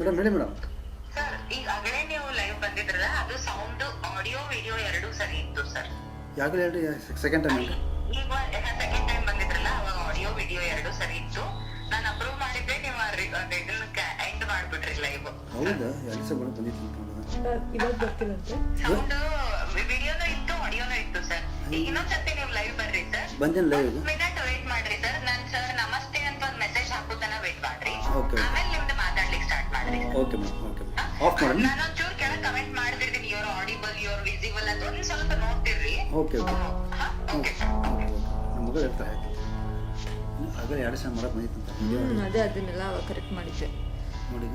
Madam ಹೇಳಿ madam. Sir ಈಗಾಗಲೇ ನೀವು ಲೈವ್ ಬಂದಿದ್ರಲ್ಲ, ಅದು ಸೌಂಡ್ ಆಡಿಯೋ ವಿಡಿಯೋ ಎರಡೂ ಸರಿ ಇತ್ತು ಸರ್. ಯಾಗಲೇ ಹೇಳಿ, ಸೆಕೆಂಡ್ ಟೈಮ್ ಹೇಳಿ. ಈಗ ಸೆಕೆಂಡ್ ಟೈಮ್ ಬಂದಿದ್ರಲ್ಲ, ಅವಾಗ ಆಡಿಯೋ ವಿಡಿಯೋ ಎರಡೂ ಸರಿ ಇತ್ತು. ನಾನು ಅಪ್ರೂವ್ ಮಾಡಿದ್ದೆ, ನೀವು ಇದನ್ನ ಎಂಡ್ ಮಾಡ್ಬಿಟ್ರಿ ಲೈವ್. ಹೌದಾ? ಎರಡು ಸಲ ಬಂದಿತ್ತು ಇವಾಗ ಬರ್ತಿಲ್ಲಂತೆ. ಸೌಂಡ್ ವಿಡಿಯೋನೂ ಇತ್ತು, ಆಡಿಯೋನೂ ಇತ್ತು ಸರ್. ಈಗ ಇನ್ನೊಂದ್ಸತಿ ನೀವು ಲೈವ್ ಬರ್ರಿ ಸರ್. ಬಂದಿಲ್ಲ ಲೈವ್. ಮಿನಿಟ್ ವೇಟ್ ಮಾಡ್ರಿ ಸರ್. ನಾನು ಸರ್ ನಮಸ್ತೆ ಅಂತ ಒಂದು ಮೆಸೇಜ್ ಹಾಕುತ್ತಾನ ವೇಟ್ ಮಾಡ್ರಿ. ಓಕೆ ಆಮೇಲೆ ನಿಮ್ದು ಮಾತಾಡ್ಲಿಕ್ಕೆ ಸ್ಟಾರ್ಟ್ ಮಾಡ್ರಿ. Okay madam. ಓಕೆ ಆಫ್ ಮಾಡಿ. ನಾನೊಂಚೂರು ಕೆಳಗೆ ಕಮೆಂಟ್ ಮಾಡ್ತಿರ್ತೀನಿ, ಯುವರ್ ಆಡಿಬಲ್, ಯುವರ್ ವಿಸಿಬಲ್ ಅಂತ ಒಂದ್ ಸ್ವಲ್ಪ ನೋಡ್ತಿರ್ರಿ. ಓಕೆ ಓಕೆ ಓಕೆ ನಮ್ಮ ಮಗಳು ಇರ್ತಾರೆ. ಆಯ್ತು, ಆಗ ಎರಡು ಸಲ ಮಾಡಕ್ಕೆ ಬಂದಿತ್ತು ಅದೇ ಅದನ್ನೆಲ್ಲ ಕರೆಕ್ಟ್ ಮಾಡಿದ್ದೆ ನೋಡಿ.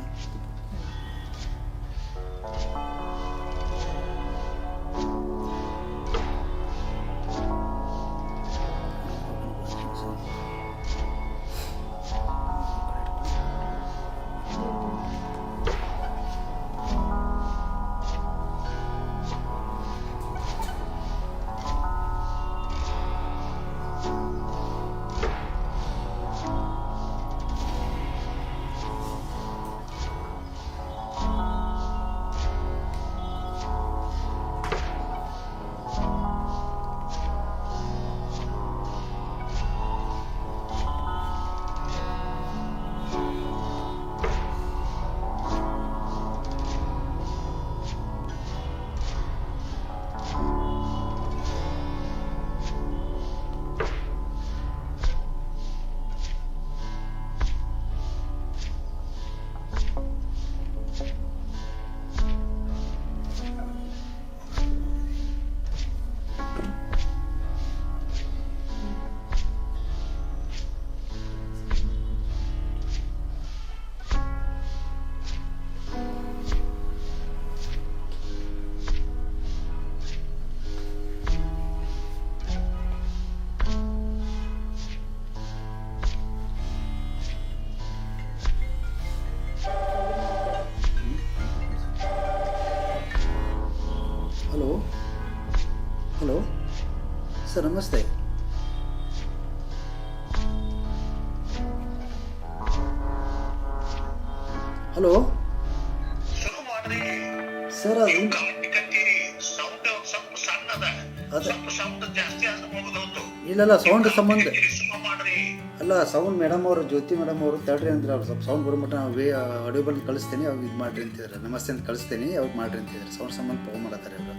ಹಲೋ ಸರ್, ನಮಸ್ತೆ. ಹಲೋ ಸರ್, ಇಲ್ಲ ಸೌಂಡ್ ಸಂಬಂಧ ಅಲ್ಲ. ಸೌಂಡ್ ಮೇಡಮ್ ಅವರು, ಜ್ಯೋತಿ ಮೇಡಮ್ ಅವರು ತಡ್ರಿ ಅಂದ್ರೆ ಅವ್ರು ಸ್ವಲ್ಪ ಸೌಂಡ್ ಬರೋಮಟ್ಟ ಆಡಿಯೋಬಲ್ ಕಳಿಸ್ತೀನಿ, ಅವಾಗ ಇದು ಮಾಡಿರಿ ಅಂತಿದ್ದಾರೆ. ನಮಸ್ತೆ ಅಂತ ಕಳಿಸ್ತೀನಿ, ಅವಾಗ ಮಾಡಿರಿ ಅಂತಿದ್ದಾರೆ. ಸೌಂಡ್ ಸಂಬಂಧ ಫೋನ್ ಮಾಡತ್ತಾರೆ ಅವರು.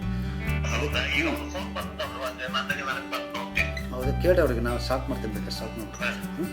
ಹೌದು, ಕೇಳಿ ಅವ್ರಿಗೆ. ನಾವು ಸ್ಟಾಪ್ ಮಾಡ್ತೀನಿ, ಬೇಕಾದ್ರೆ ಸ್ಟಾಪ್ ಮಾಡ್ತೀವಿ.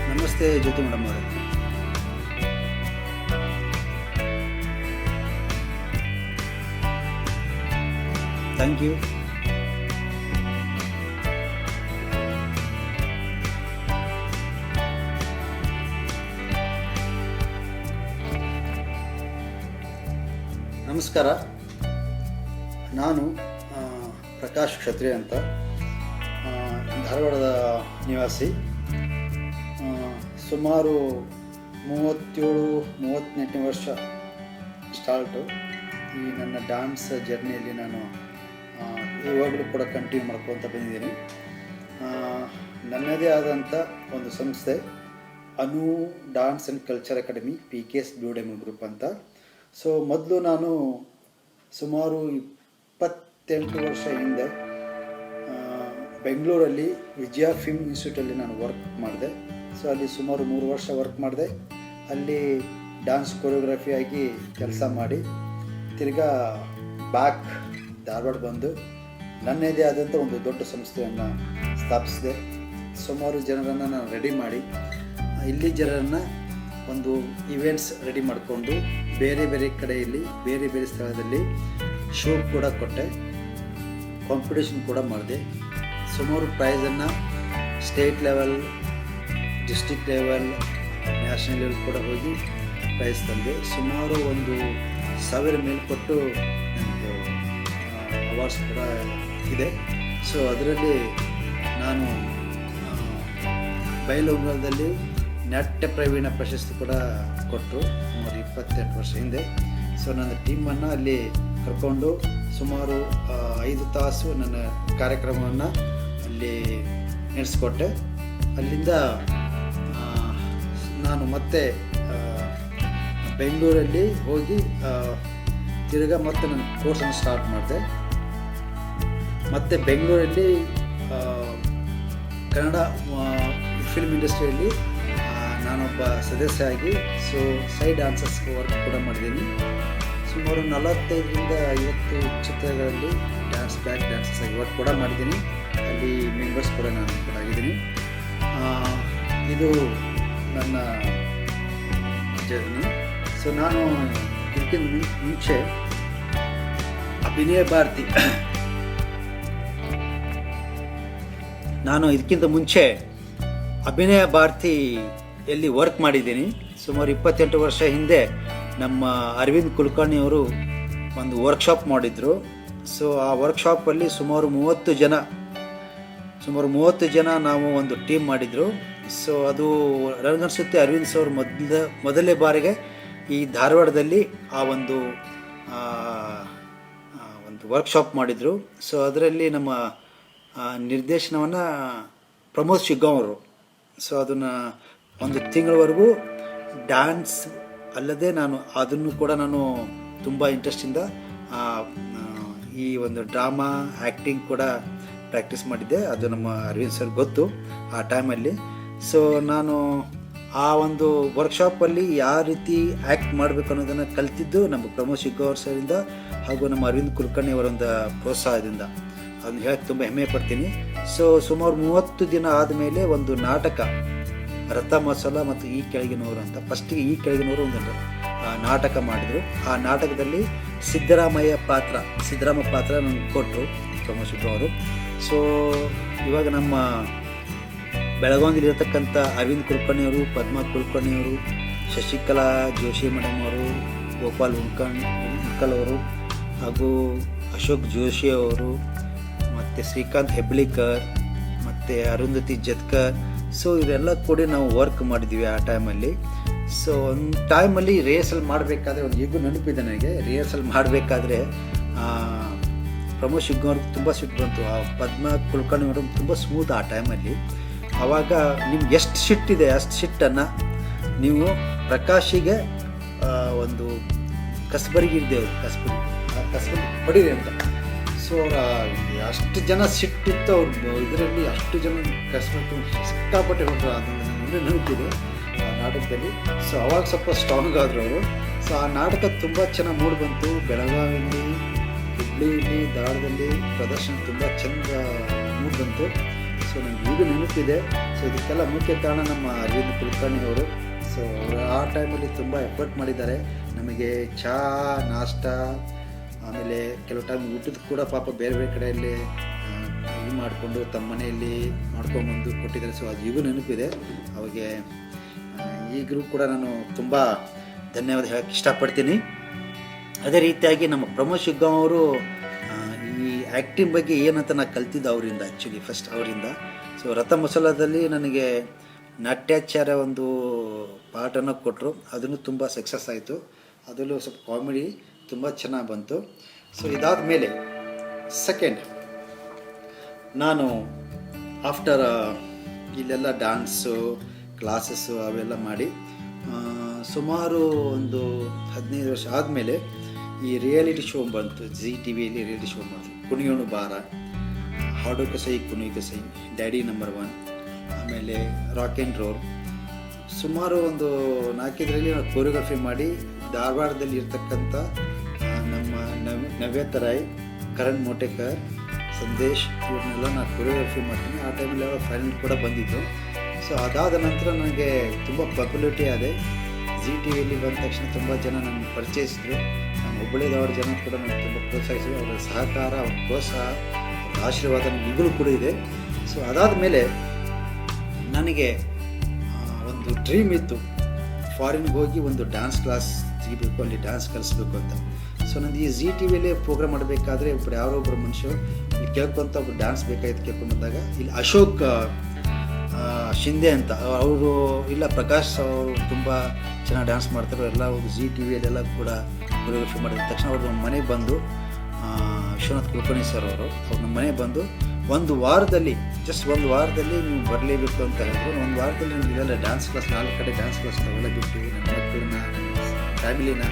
ನಮಸ್ತೆ ಜ್ಯೋತಿ ಮೇಡಮ್ ಅವರೇ. Thank you. ನಮಸ್ಕಾರ. ನಾನು ಪ್ರಕಾಶ್ ಕ್ಷತ್ರಿಯ ಅಂತ, ಧಾರವಾಡದ ನಿವಾಸಿ. ಸುಮಾರು 37-38ನೇ ವರ್ಷ ಸ್ಟಾರ್ಟು ಈ ನನ್ನ ಡ್ಯಾನ್ಸ್ ಜರ್ನಿಯಲ್ಲಿ. ನಾನು ಇವಾಗಲೂ ಕೂಡ ಕಂಟಿನ್ಯೂ ಮಾಡ್ಕೊತ ಬಂದಿದ್ದೀನಿ. ನನ್ನದೇ ಆದಂಥ ಒಂದು ಸಂಸ್ಥೆ Anu dance and culture academy, PKS blue diamond group ಅಂತ. ಸೊ ಮೊದಲು ನಾನು ಸುಮಾರು 28 ವರ್ಷ ಹಿಂದೆ ಬೆಂಗಳೂರಲ್ಲಿ ವಿಜಯ ಫಿಲ್ಮ್ ಇನ್ಸ್ಟಿಟ್ಯೂಟಲ್ಲಿ ನಾನು ವರ್ಕ್ ಮಾಡಿದೆ. ಸೊ ಅಲ್ಲಿ ಸುಮಾರು 3 ವರ್ಷ ವರ್ಕ್ ಮಾಡಿದೆ. ಅಲ್ಲಿ ಡ್ಯಾನ್ಸ್ ಕೊರಿಯೋಗ್ರಫಿ ಆಗಿ ಕೆಲಸ ಮಾಡಿ ತಿರ್ಗಾ ಬ್ಯಾಕ್ ಧಾರವಾಡ ಬಂದು ನನ್ನದೇ ಆದಂಥ ಒಂದು ದೊಡ್ಡ ಸಂಸ್ಥೆಯನ್ನು ಸ್ಥಾಪಿಸಿದೆ. ಸುಮಾರು ಜನರನ್ನು ನಾನು ರೆಡಿ ಮಾಡಿ ಇಲ್ಲಿ ಜನರನ್ನು ಒಂದು ಇವೆಂಟ್ಸ್ ರೆಡಿ ಮಾಡಿಕೊಂಡು ಬೇರೆ ಬೇರೆ ಕಡೆಯಲ್ಲಿ ಬೇರೆ ಬೇರೆ ಸ್ಥಳದಲ್ಲಿ ಶೋ ಕೂಡ ಕೊಟ್ಟೆ, ಕಾಂಪಿಟೇಷನ್ ಕೂಡ ಮಾಡಿದೆ. ಸುಮಾರು ಪ್ರೈಸನ್ನು state level, district level, national level ಕೂಡ ಹೋಗಿ ಪ್ರೈಸ್ ತಂದೆ. ಸುಮಾರು 1,000 ಮೇಲ್ಪಟ್ಟು ನನಗೆ ಅವಾರ್ಡ್ಸ್ ಕೂಡ ಇದೆ. ಸೊ ಅದರಲ್ಲಿ ನಾನು ಬಯಲುಂಗಲದಲ್ಲಿ ನಾಟ್ಯ ಪ್ರವೀಣ ಪ್ರಶಸ್ತಿ ಕೂಡ ಕೊಟ್ಟರು ಸುಮಾರು 28 ವರ್ಷ ಹಿಂದೆ. ಸೊ ನನ್ನ ಟೀಮನ್ನು ಅಲ್ಲಿ ಕರ್ಕೊಂಡು ಸುಮಾರು 5 ತಾಸು ನನ್ನ ಕಾರ್ಯಕ್ರಮವನ್ನು ಅಲ್ಲಿ ನಡೆಸ್ಕೊಟ್ಟೆ. ಅಲ್ಲಿಂದ ನಾನು ಮತ್ತೆ ಬೆಂಗಳೂರಲ್ಲಿ ಹೋಗಿ ತಿರ್ಗಾ ಮತ್ತೆ ನನ್ನ ಕೋರ್ಸನ್ನು ಸ್ಟಾರ್ಟ್ ಮಾಡಿದೆ. ಮತ್ತು ಬೆಂಗಳೂರಲ್ಲಿ ಕನ್ನಡ ಫಿಲ್ಮ್ ಇಂಡಸ್ಟ್ರಿಯಲ್ಲಿ ನಾನೊಬ್ಬ ಸದಸ್ಯ ಆಗಿ ಸೈಡ್ ಡ್ಯಾನ್ಸಸ್ ವರ್ಕ್ ಕೂಡ ಮಾಡಿದ್ದೀನಿ. ಸುಮಾರು 45ರಿಂದ 50 ಚಿತ್ರಗಳಲ್ಲಿ ಬ್ಯಾಕ್ ಡ್ಯಾನ್ಸಸ್ ಆಗಿ ವರ್ಕ್ ಕೂಡ ಮಾಡಿದ್ದೀನಿ. ಅಲ್ಲಿ ಮೆಂಬರ್ಸ್ ಕೂಡ ನಾನು ಕೂಡ ಆಗಿದ್ದೀನಿ. ಇದು ನನ್ನ ಜರ್ನಿ. ಸೊ ನಾನು ಇದಕ್ಕಿಂತ ಮುಂಚೆ ಅಭಿನಯ ಭಾರತಿ ಅಭಿನಯ ಭಾರತಿಯಲ್ಲಿ ವರ್ಕ್ ಮಾಡಿದ್ದೀನಿ. ಸುಮಾರು 28 ವರ್ಷ ಹಿಂದೆ ನಮ್ಮ ಅರವಿಂದ್ ಕುಲಕರ್ಣಿಯವರು ಒಂದು ವರ್ಕ್ಶಾಪ್ ಮಾಡಿದರು. ಸೊ ಆ ವರ್ಕ್ಶಾಪಲ್ಲಿ ಸುಮಾರು 30 ಜನ ನಾವು ಒಂದು ಟೀಮ್ ಮಾಡಿದರು. ಸೊ ಅದು ನನಗನ್ಸುತ್ತೆ ಅರವಿಂದ್ ಸರ್ ಮೊದಲನೇ ಬಾರಿಗೆ ಈ ಧಾರವಾಡದಲ್ಲಿ ಆ ಒಂದು ವರ್ಕ್ಶಾಪ್ ಮಾಡಿದರು. ಸೊ ಅದರಲ್ಲಿ ನಮ್ಮ ನಿರ್ದೇಶನವನ್ನು ಪ್ರಮೋದ್ ಶಿಗ್ಗಾಂವ್ ಅವರು. ಸೊ ಅದನ್ನು 1 ತಿಂಗಳವರೆಗೂ ಡ್ಯಾನ್ಸ್ ಅಲ್ಲದೆ ಅದನ್ನು ಕೂಡ ನಾನು ತುಂಬ ಇಂಟ್ರೆಸ್ಟಿಂದ ಈ ಒಂದು ಡ್ರಾಮಾ ಆ್ಯಕ್ಟಿಂಗ್ ಕೂಡ ಪ್ರಾಕ್ಟೀಸ್ ಮಾಡಿದ್ದೆ. ಅದು ನಮ್ಮ ಅರವಿಂದ್ ಸರ್ ಗೊತ್ತು ಆ ಟೈಮಲ್ಲಿ. ಸೊ ನಾನು ಆ ಒಂದು ವರ್ಕ್ಶಾಪಲ್ಲಿ ಯಾವ ರೀತಿ ಆ್ಯಕ್ಟ್ ಮಾಡಬೇಕು ಅನ್ನೋದನ್ನು ಕಲ್ತಿದ್ದು ನಮ್ಮ ಪ್ರಮೋದ್ ಶಿಗ್ಗಾಂವ್ ಸರಿಂದ ಹಾಗೂ ನಮ್ಮ ಅರವಿಂದ್ ಕುಲಕರ್ಣಿ ಅವರೊಂದು ಪ್ರೋತ್ಸಾಹದಿಂದ ಅದನ್ನು ಹೇಳಕ್ಕೆ ತುಂಬ ಹೆಮ್ಮೆ ಪಡ್ತೀನಿ. ಸೊ ಸುಮಾರು 30 ದಿನ ಆದಮೇಲೆ ಒಂದು ನಾಟಕ ರಥ ಮಸಾಲ ಮತ್ತು ಈ ಕೆಳಗಿನವರು ಅಂತ ಫಸ್ಟಿಗೆ ಈ ಕೆಳಗಿನವರು ಒಂದು ನಾಟಕ ಮಾಡಿದರು. ಆ ನಾಟಕದಲ್ಲಿ ಸಿದ್ದರಾಮ ಪಾತ್ರ ನನಗೆ ಕೊಟ್ಟರು ಪ್ರಮೋದ್ ಶಿಗ್ಗಾಂವ್ ಅವರು. ಸೊ ಇವಾಗ ನಮ್ಮ ಬೆಳಗಾವಿಯಲ್ಲಿರತಕ್ಕಂಥ ಅರವಿಂದ್ ಕುಲಕರ್ಣಿಯವರು, ಪದ್ಮಾ ಕುಲಕರ್ಣಿಯವರು, ಶಶಿಕಲಾ ಜೋಶಿ ಮೇಡಮ್ ಅವರು, ಗೋಪಾಲ್ ಉಣ್ಕಲ್ ಅವರು ಹಾಗೂ ಅಶೋಕ್ ಜೋಶಿ ಅವರು ಮತ್ತು ಶ್ರೀಕಾಂತ್ ಹೆಬ್ಳಿಕರ್ ಮತ್ತು ಅರುಂಧತಿ ಜತ್ಕರ್. ಸೊ ಇವರೆಲ್ಲ ಕೂಡ ನಾವು ವರ್ಕ್ ಮಾಡಿದ್ವಿ ಆ ಟೈಮಲ್ಲಿ. ಸೊ ಒಂದು ಟೈಮಲ್ಲಿ ರಿಹರ್ಸಲ್ ಮಾಡಬೇಕಾದ್ರೆ ಈಗೂ ನೆನಪಿದೆ ನನಗೆ. ರಿಹರ್ಸಲ್ ಮಾಡಬೇಕಾದ್ರೆ ಪ್ರಮೋದ್ ಶಿಗ್ಗಾಂವ್ ಅವ್ರಿಗೆ ತುಂಬ ಸಿಟ್ಟು ಬಂತು. ಆ ಪದ್ಮಾ ಕುಲಕರ್ಣಿ ಅವರು ತುಂಬ ಸ್ಮೂತ್ ಆ ಟೈಮಲ್ಲಿ. ಆವಾಗ ನಿಮ್ಗೆ ಎಷ್ಟು ಸಿಟ್ಟಿದೆ ಅಷ್ಟು ಸಿಟ್ಟನ್ನು ನೀವು ಪ್ರಕಾಶಿಗೆ ಒಂದು ಕಸ್ಬರಿಗೆ ಇದ್ದೇವೆ, ಕಸ್ಬರಿ ಹೊಡೀರಿ ಅಂತ. ಸೊ ಅಷ್ಟು ಜನ ಸಿಟ್ಟಿತ್ತು ಅವ್ರು ಇದರಲ್ಲಿ, ಅಷ್ಟು ಜನ ಕಸ್ಬಟ್ಟು ಸಿಕ್ಕಾಪಟ್ಟೆ ಹೊಟ್ಟರು. ಅದನ್ನು ಮುಂದೆ ನೆನಪಿದೆ ಆ ನಾಟಕದಲ್ಲಿ. ಸೊ ಅವಾಗ ಸ್ವಲ್ಪ ಸ್ಟ್ರಾಂಗ್ ಆದರು ಅವರು. ಸೊ ಆ ನಾಟಕ ತುಂಬ ಚೆನ್ನಾಗಿ ಮೂಡಿ ಬಂತು. ಬೆಳಗಾವಿಯಲ್ಲಿ, ಹುಬ್ಳಿಯಲ್ಲಿ, ಧಾರವಾಡದಲ್ಲಿ ಪ್ರದರ್ಶನ ತುಂಬ ಚೆಂದ ಮೂಡಿ ಬಂತು. ಸೊ ನನಗೆ ಈಗ ನೆನಪಿದೆ. ಸೊ ಇದಕ್ಕೆಲ್ಲ ಮುಖ್ಯ ಕಾರಣ ನಮ್ಮ ಅರವಿಂದ್ ಕುಲಕರ್ಣಿ ಅವರು. ಸೊ ಅವರು ಆ ಟೈಮಲ್ಲಿ ತುಂಬ ಎಫರ್ಟ್ ಮಾಡಿದ್ದಾರೆ. ನಮಗೆ ಚಹಾ, ನಾಷ್ಟ, ಆಮೇಲೆ ಕೆಲವು ಟೈಮ್ ಊಟದ ಕೂಡ ಪಾಪ ಬೇರೆ ಬೇರೆ ಕಡೆಯಲ್ಲಿ ಇದು ಮಾಡಿಕೊಂಡು ತಮ್ಮ ಮನೆಯಲ್ಲಿ ಮಾಡ್ಕೊಂಬಂದು ಕೊಟ್ಟಿದ್ದಾರೆ. ಸೊ ಅದು ಈಗೂ ನೆನಪಿದೆ. ಅವಾಗೆ ಈಗಲೂ ಕೂಡ ನಾನು ತುಂಬ ಧನ್ಯವಾದ ಹೇಳಕ್ಕೆ ಇಷ್ಟಪಡ್ತೀನಿ. ಅದೇ ರೀತಿಯಾಗಿ ನಮ್ಮ ಪ್ರಮೋದ್ ಶಿಗ್ಗಾಂವ್ ಅವರು ಈ ಆ್ಯಕ್ಟಿಂಗ್ ಬಗ್ಗೆ ಏನಂತ ನಾನು ಕಲ್ತಿದ್ದು ಅವರಿಂದ, ಆ್ಯಕ್ಚುಲಿ ಫಸ್ಟ್ ಅವರಿಂದ. ಸೊ ರಥ ಮಸಾಲದಲ್ಲಿ ನನಗೆ ನಾಟ್ಯಾಚಾರ್ಯ ಒಂದು ಪಾಠನ ಕೊಟ್ಟರು. ಅದನ್ನು ತುಂಬ ಸಕ್ಸಸ್ ಆಯಿತು. ಅದರಲ್ಲೂ ಸ್ವಲ್ಪ ಕಾಮಿಡಿ ತುಂಬ ಚೆನ್ನಾಗಿ ಬಂತು. ಸೊ ಇದಾದ ಮೇಲೆ ಸೆಕೆಂಡ್ ನಾನು ಆಫ್ಟರ್ ಇಲ್ಲೆಲ್ಲ ಡ್ಯಾನ್ಸು ಕ್ಲಾಸಸ್ಸು ಅವೆಲ್ಲ ಮಾಡಿ ಸುಮಾರು ಒಂದು 15 ವರ್ಷ ಆದಮೇಲೆ ಈ ರಿಯಾಲಿಟಿ ಶೋ ಬಂತು. ಜಿ ಟಿ ವಿಯಲ್ಲಿ ರಿಯಾಲಿಟಿ ಶೋ ಮಾಡಿದ್ರು. ಕುಣಿಯೋಣು ಬಾರ, ಹಾಡು ಕಸೈ ಕುಣಿಯು ಕಸೈ, ಡ್ಯಾಡಿ ನಂಬರ್ 1, ಆಮೇಲೆ ರಾಕ್ ಆ್ಯಂಡ್ ರೋಲ್, ಸುಮಾರು ಒಂದು 4 ನಾವು ಕೊರಿಯೋಗ್ರಫಿ ಮಾಡಿ ಧಾರವಾಡದಲ್ಲಿ ಇರ್ತಕ್ಕಂಥ ನಮ್ಮ ನವ್ಯತಾ ರಾಯ್, ಕರಣ್ ಮೋಟೇಕರ್, ಸಂದೇಶ್ ಇವ್ರನ್ನೆಲ್ಲ ನಾನು ಕೊರಿಯೋಗ್ರಫಿ ಮಾಡ್ತೀನಿ. ಆ ಟೈಮಲ್ಲಿ ಅವರ ಫೈನಲ್ ಕೂಡ ಬಂದಿದ್ದು. ಸೊ ಅದಾದ ನಂತರ ನನಗೆ ತುಂಬ ಪಾಪ್ಯುಲಾರಿಟಿ ಆದೆ. ಜಿ ಟಿ ವಿಯಲ್ಲಿ ಬಂದ ತಕ್ಷಣ ತುಂಬ ಜನ ನನ್ನ ಪರಿಚಯಿಸಿದ್ರು. ನಮ್ಮ ಹುಬ್ಬಳ್ಳಿದವ್ರ ಜನ ಕೂಡ ನನಗೆ ತುಂಬ ಪ್ರೋತ್ಸಾಹಿಸಿದ್ರು. ಅವರ ಸಹಕಾರ, ಅವ್ರ ಪ್ರೋತ್ಸಾಹ, ಅವ್ರ ಆಶೀರ್ವಾದ ನನಗೆ ಈಗಲೂ ಕೂಡ ಇದೆ. ಸೊ ಅದಾದ ಮೇಲೆ ನನಗೆ ಒಂದು ಡ್ರೀಮ್ ಇತ್ತು, ಫಾರಿನ್ಗೆ ಹೋಗಿ ಒಂದು ಡ್ಯಾನ್ಸ್ ಕ್ಲಾಸ್ ತೆಗಿಬೇಕು, ಅಲ್ಲಿ ಡ್ಯಾನ್ಸ್ ಕಲಿಸ್ಬೇಕು ಅಂತ. ಸೊ ನಂದು ಈ ಜಿ ಟಿ ವಿಯಲ್ಲೇ ಪ್ರೋಗ್ರಾಮ್ ಮಾಡಬೇಕಾದ್ರೆ ಒಬ್ಬರು ಯಾರೋ ಒಬ್ಬರು ಮನುಷ್ಯರು ಇಲ್ಲಿ ಕೇಳ್ಕೊಂತ ಒಬ್ಬರು ಡ್ಯಾನ್ಸ್ ಬೇಕಾಗಿತ್ತು ಕೇಳ್ಕೊಂಡು ಬಂದಾಗ, ಇಲ್ಲಿ ಅಶೋಕ್ ಶಿಂದೆ ಅಂತ ಅವರು, ಇಲ್ಲ ಪ್ರಕಾಶ್ ಅವರು ತುಂಬ ಚೆನ್ನಾಗಿ ಡ್ಯಾನ್ಸ್ ಮಾಡ್ತಾರೆ, ಎಲ್ಲ ಹೋಗಿ ಜಿ ಟಿ ವಿಯಲ್ಲೆಲ್ಲ ಕೂಡ ಕೊರಿಯೋಗ್ರಫಿ ಮಾಡಿದ ತಕ್ಷಣ ಅವ್ರು ನಮ್ಮ ಮನೆಗೆ ಬಂದು, ವಿಶ್ವನಾಥ್ ಕುಲಕರ್ಣಿ ಸರ್ ಅವರು ನಮ್ಮ ಮನೆಗೆ ಬಂದು ಒಂದು ವಾರದಲ್ಲಿ ನೀವು ಬರಲೇಬೇಕು ಅಂತ ಹೇಳಿದ್ರು. ಒಂದು ವಾರದಲ್ಲಿ ನನಗೆ ಇಲ್ಲೆಲ್ಲ ಡ್ಯಾನ್ಸ್ ಕ್ಲಾಸ್ 4 ಕಡೆ ಡ್ಯಾನ್ಸ್ ಕ್ಲಾಸ್ ಅವೆಲ್ಲ ಬಿಟ್ಟು ನನ್ನ ಮಕ್ಕಳನ್ನ, ನನ್ನ ಫ್ಯಾಮಿಲಿನ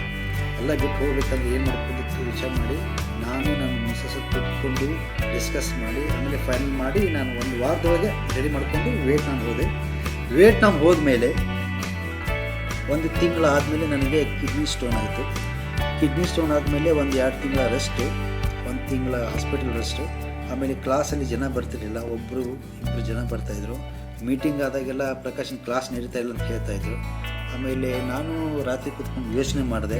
ಎಲ್ಲ ಬಿಟ್ಟು ಹೋಗ್ಬೇಕಂದ್ರೆ ಏನು ಮಾಡ್ಕೊಂಡು ವಿಚಾರ ಮಾಡಿ ನಾನು ನನ್ನ ಮಿಸ್ಸಸ್ ಕೂತ್ಕೊಂಡು ಡಿಸ್ಕಸ್ ಮಾಡಿ ಆಮೇಲೆ ಫೈನಲ್ ಮಾಡಿ ನಾನು ಒಂದು ವಾರದೊಳಗೆ ರೆಡಿ ಮಾಡಿಕೊಂಡು ವಿಯೆಟ್ನಾಮ್ ಹೋದ್ಮೇಲೆ 1 ತಿಂಗಳಾದಮೇಲೆ ನನಗೆ ಕಿಡ್ನಿ ಸ್ಟೋನ್ ಆಯಿತು. ಕಿಡ್ನಿ ಸ್ಟೋನ್ ಆದಮೇಲೆ 1-2 ತಿಂಗಳ ರೆಸ್ಟು, 1 ತಿಂಗಳ ಹಾಸ್ಪಿಟಲ್ ರೆಸ್ಟು. ಆಮೇಲೆ ಕ್ಲಾಸಲ್ಲಿ ಜನ ಬರ್ತಿರಲಿಲ್ಲ, 1-2 ಜನ ಬರ್ತಾಯಿದ್ರು. ಮೀಟಿಂಗ್ ಆದಾಗೆಲ್ಲ ಪ್ರಕಾಶನ್ ಕ್ಲಾಸ್ ನಡೀತಾ ಇಲ್ಲ ಅಂತ ಹೇಳ್ತಾಯಿದ್ರು. ಆಮೇಲೆ ನಾನು ರಾತ್ರಿ ಕೂತ್ಕೊಂಡು ಯೋಚನೆ ಮಾಡಿದೆ,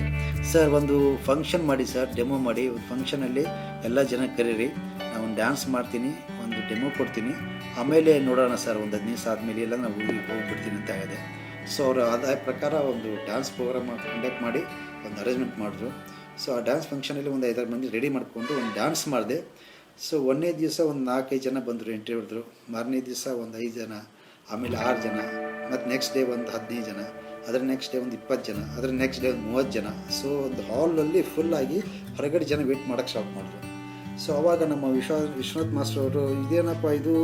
ಸರ್ ಒಂದು ಫಂಕ್ಷನ್ ಮಾಡಿ ಸರ್, ಡೆಮೋ ಮಾಡಿ, ಒಂದು ಫಂಕ್ಷನಲ್ಲಿ ಎಲ್ಲ ಜನ ಕರೀರಿ, ನಾನು ಒಂದು ಡ್ಯಾನ್ಸ್ ಮಾಡ್ತೀನಿ, ಒಂದು ಡೆಮೋ ಕೊಡ್ತೀನಿ, ಆಮೇಲೆ ನೋಡೋಣ ಸರ್, ಒಂದು 15 ದಿವಸ ಆದಮೇಲೆ ಎಲ್ಲ ನಾವು ಹೋಗ್ಬಿಡ್ತೀನಿ ಅಂತ ಹೇಳಿದೆ. ಸೊ ಅವರು ಅದೇ ಪ್ರಕಾರ ಒಂದು ಡ್ಯಾನ್ಸ್ ಪ್ರೋಗ್ರಾಮ್ ಕಂಡಕ್ಟ್ ಮಾಡಿ ಒಂದು ಅರೇಂಜ್ಮೆಂಟ್ ಮಾಡಿದ್ರು. ಸೊ ಆ ಡ್ಯಾನ್ಸ್ ಫಂಕ್ಷನಲ್ಲಿ ಒಂದು 5-6 ಮಂದಿ ರೆಡಿ ಮಾಡಿಕೊಂಡು ಒಂದು ಡ್ಯಾನ್ಸ್ ಮಾಡಿದೆ. ಸೊ 1ನೇ ದಿವಸ ಒಂದು 4-5 ಜನ ಬಂದರು, ಎಂಟ್ರಿ ಹೊಡೆದ್ರು. ಮಾರನೇ ದಿವಸ ಒಂದು 5 ಜನ, ಆಮೇಲೆ 6 ಜನ, ಮತ್ತು ನೆಕ್ಸ್ಟ್ ಡೇ ಒಂದು 15 ಜನ, ಅದರ ನೆಕ್ಸ್ಟ್ ಡೇ ಒಂದು 20 ಜನ, ಅದರ ನೆಕ್ಸ್ಟ್ ಡೇ ಒಂದು 30 ಜನ. ಸೊ ಒಂದು ಹಾಲಲ್ಲಿ ಫುಲ್ಲಾಗಿ ಹೊರಗಡೆ ಜನ ವೆಯ್ಟ್ ಮಾಡೋಕ್ಕೆ ಸ್ಟಾರ್ಟ್ ಮಾಡಿದ್ರು. ಸೊ ಆವಾಗ ನಮ್ಮ ವಿಶ್ವನಾಥ್ ಮಾಸ್ಟರ್ ಅವರು, ಇದೇನಪ್ಪ ಇದು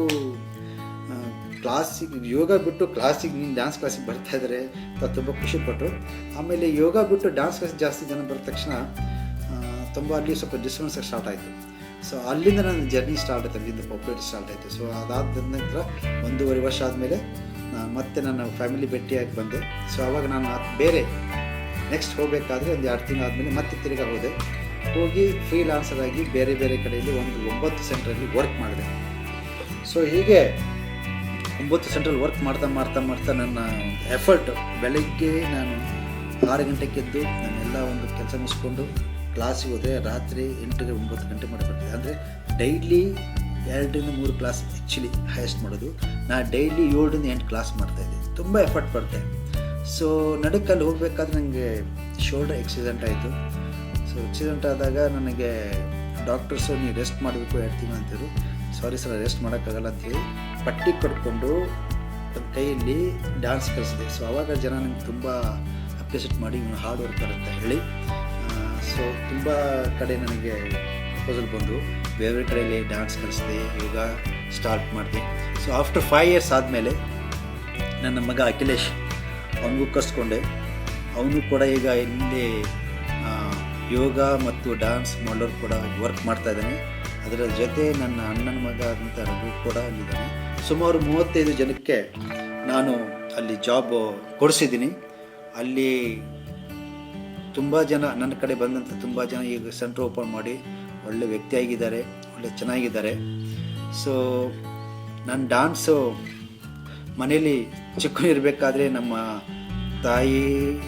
ಕ್ಲಾಸಿಗೆ ಯೋಗ ಬಿಟ್ಟು ಕ್ಲಾಸಿಗೆ ನೀನು ಡ್ಯಾನ್ಸ್ ಕ್ಲಾಸಿಗೆ ಬರ್ತಾಯಿದ್ದಾರೆ ಅಂತ ತುಂಬ ಖುಷಿಪಟ್ಟರು. ಆಮೇಲೆ ಯೋಗ ಬಿಟ್ಟು ಡ್ಯಾನ್ಸ್ ಕ್ಲಾಸಿಗೆ ಜಾಸ್ತಿ ಜನ ಬರೋ ತಕ್ಷಣ ತುಂಬ ಅಲ್ಲಿ ಸ್ವಲ್ಪ ಡಿಸ್ಟರ್ಬೆನ್ಸ್ ಸ್ಟಾರ್ಟ್ ಆಯಿತು. ಸೊ ಅಲ್ಲಿಂದ ನನ್ನ ಜರ್ನಿ ಸ್ಟಾರ್ಟ್ ಆಯಿತು, ಅಲ್ಲಿಂದ ಪಾಪ್ಯುಲಾರಿಟಿ ಸ್ಟಾರ್ಟ್ ಆಯಿತು. ಸೊ ಅದಾದ ನಂತರ 1.5 ವರ್ಷ ಆದಮೇಲೆ ಮತ್ತೆ ನನ್ನ ಫ್ಯಾಮಿಲಿ ಭೇಟಿಯಾಗಿ ಬಂದೆ. ಸೊ ಆವಾಗ ನಾನು ಬೇರೆ ನೆಕ್ಸ್ಟ್ ಹೋಗಬೇಕಾದ್ರೆ ಒಂದು 2 ತಿಂಗಳು ಆದಮೇಲೆ ಮತ್ತೆ ತಿರುಗಾ ಹೋಗಿ ಫ್ರೀಲಾನ್ಸರ್ ಆಗಿ ಬೇರೆ ಬೇರೆ ಕಡೆಯಲ್ಲಿ ಒಂದು 9 ಸೆಂಟ್ರಲ್ಲಿ ವರ್ಕ್ ಮಾಡಿದೆ. ಸೊ ಹೀಗೆ 9 ಸೆಂಟ್ರಲ್ಲಿ ವರ್ಕ್ ಮಾಡ್ತಾ ನನ್ನ ಎಫರ್ಟ್, ಬೆಳಗ್ಗೆ ನಾನು 6 ಗಂಟೆಗೆ ಎದ್ದು ನಾನೆಲ್ಲ ಒಂದು ಕೆಲಸ ಮುಗಿಸ್ಕೊಂಡು ಕ್ಲಾಸಿಗೆ ಹೋದರೆ ರಾತ್ರಿ 8-9 ಗಂಟೆ ಮಾಡಿಬಿಡ್ತಿದ್ದೆ. ಅಂದರೆ ಡೈಲಿ 2-3 ಕ್ಲಾಸ್ ಆ್ಯಕ್ಚುಲಿ ಹೈಯೆಸ್ಟ್ ಮಾಡೋದು. ನಾನು ಡೈಲಿ 7-8 ಕ್ಲಾಸ್ ಮಾಡ್ತಾಯಿದ್ದೆ, ತುಂಬ ಎಫರ್ಟ್ ಪಡ್ತೆ. ಸೊ ನಡುಕಲ್ಲಿ ಹೋಗಬೇಕಾದ್ರೆ ನನಗೆ ಶೋಲ್ಡರ್ ಆಕ್ಸಿಡೆಂಟ್ ಆಯಿತು. ಸೊ ಆಕ್ಸಿಡೆಂಟ್ ಆದಾಗ ನನಗೆ ಡಾಕ್ಟರ್ಸು ನೀವು ರೆಸ್ಟ್ ಮಾಡಬೇಕು 2 ತಿಂಗಳು ಅಂತಿದ್ರು. ಸಾರಿ ಸರ್, ರೆಸ್ಟ್ ಮಾಡೋಕ್ಕಾಗಲ್ಲ ಅಂತೇಳಿ ಪಟ್ಟಿ ಕಟ್ಕೊಂಡು ನನ್ನ ಕೈಯಲ್ಲಿ ಡ್ಯಾನ್ಸ್ ಕಲಿಸಿದೆ. ಸೊ ಆವಾಗ ಜನ ನನಗೆ ತುಂಬ ಅಪ್ರಿಷಿಯೇಟ್ ಮಾಡಿ, ಇವನು ಹಾರ್ಡ್ ವರ್ಕರ್ ಅಂತ ಹೇಳಿ. ಸೊ ತುಂಬ ಕಡೆ ನನಗೆ ಪ್ರಪೋಸಲ್ ಬಂದು ಬೇರೆ ಕಡೆಯಲ್ಲಿ ಡ್ಯಾನ್ಸ್ ಕಲಿಸಿದೆ, ಯೋಗ ಸ್ಟಾರ್ಟ್ ಮಾಡಿದೆ. ಸೊ ಆಫ್ಟರ್ 5 ಇಯರ್ಸ್ ಆದಮೇಲೆ ನನ್ನ ಮಗ ಅಖಿಲೇಶ್, ಅವನಿಗೂ ಕರೆಸ್ಕೊಂಡೆ. ಅವನು ಕೂಡ ಈಗ ಇಲ್ಲಿ ಯೋಗ ಮತ್ತು ಡ್ಯಾನ್ಸ್ ಮಾಡೋರು ಕೂಡ ವರ್ಕ್ ಮಾಡ್ತಾಯಿದ್ದಾನೆ. ಅದರ ಜೊತೆ ನನ್ನ ಅಣ್ಣನ ಮಗ ಆದಂಥ ರಘು ಕೂಡ ಅಲ್ಲಿದ್ದಾನೆ. ಸುಮಾರು 35 ಜನಕ್ಕೆ ನಾನು ಅಲ್ಲಿ ಜಾಬ್ ಕೊಡಿಸಿದ್ದೀನಿ. ಅಲ್ಲಿ ತುಂಬ ಜನ ನನ್ನ ಕಡೆ ಬಂದಂಥ ತುಂಬ ಜನ ಈಗ ಸೆಂಟ್ರ್ ಓಪನ್ ಮಾಡಿ ಒಳ್ಳೆ ವ್ಯಕ್ತಿಯಾಗಿದ್ದಾರೆ, ಒಳ್ಳೆ ಚೆನ್ನಾಗಿದ್ದಾರೆ. ಸೊ ನನ್ನ ಡ್ಯಾನ್ಸು ಮನೇಲಿ ಚಿಕ್ಕನಿರಬೇಕಾದ್ರೆ ನಮ್ಮ ತಾಯಿ,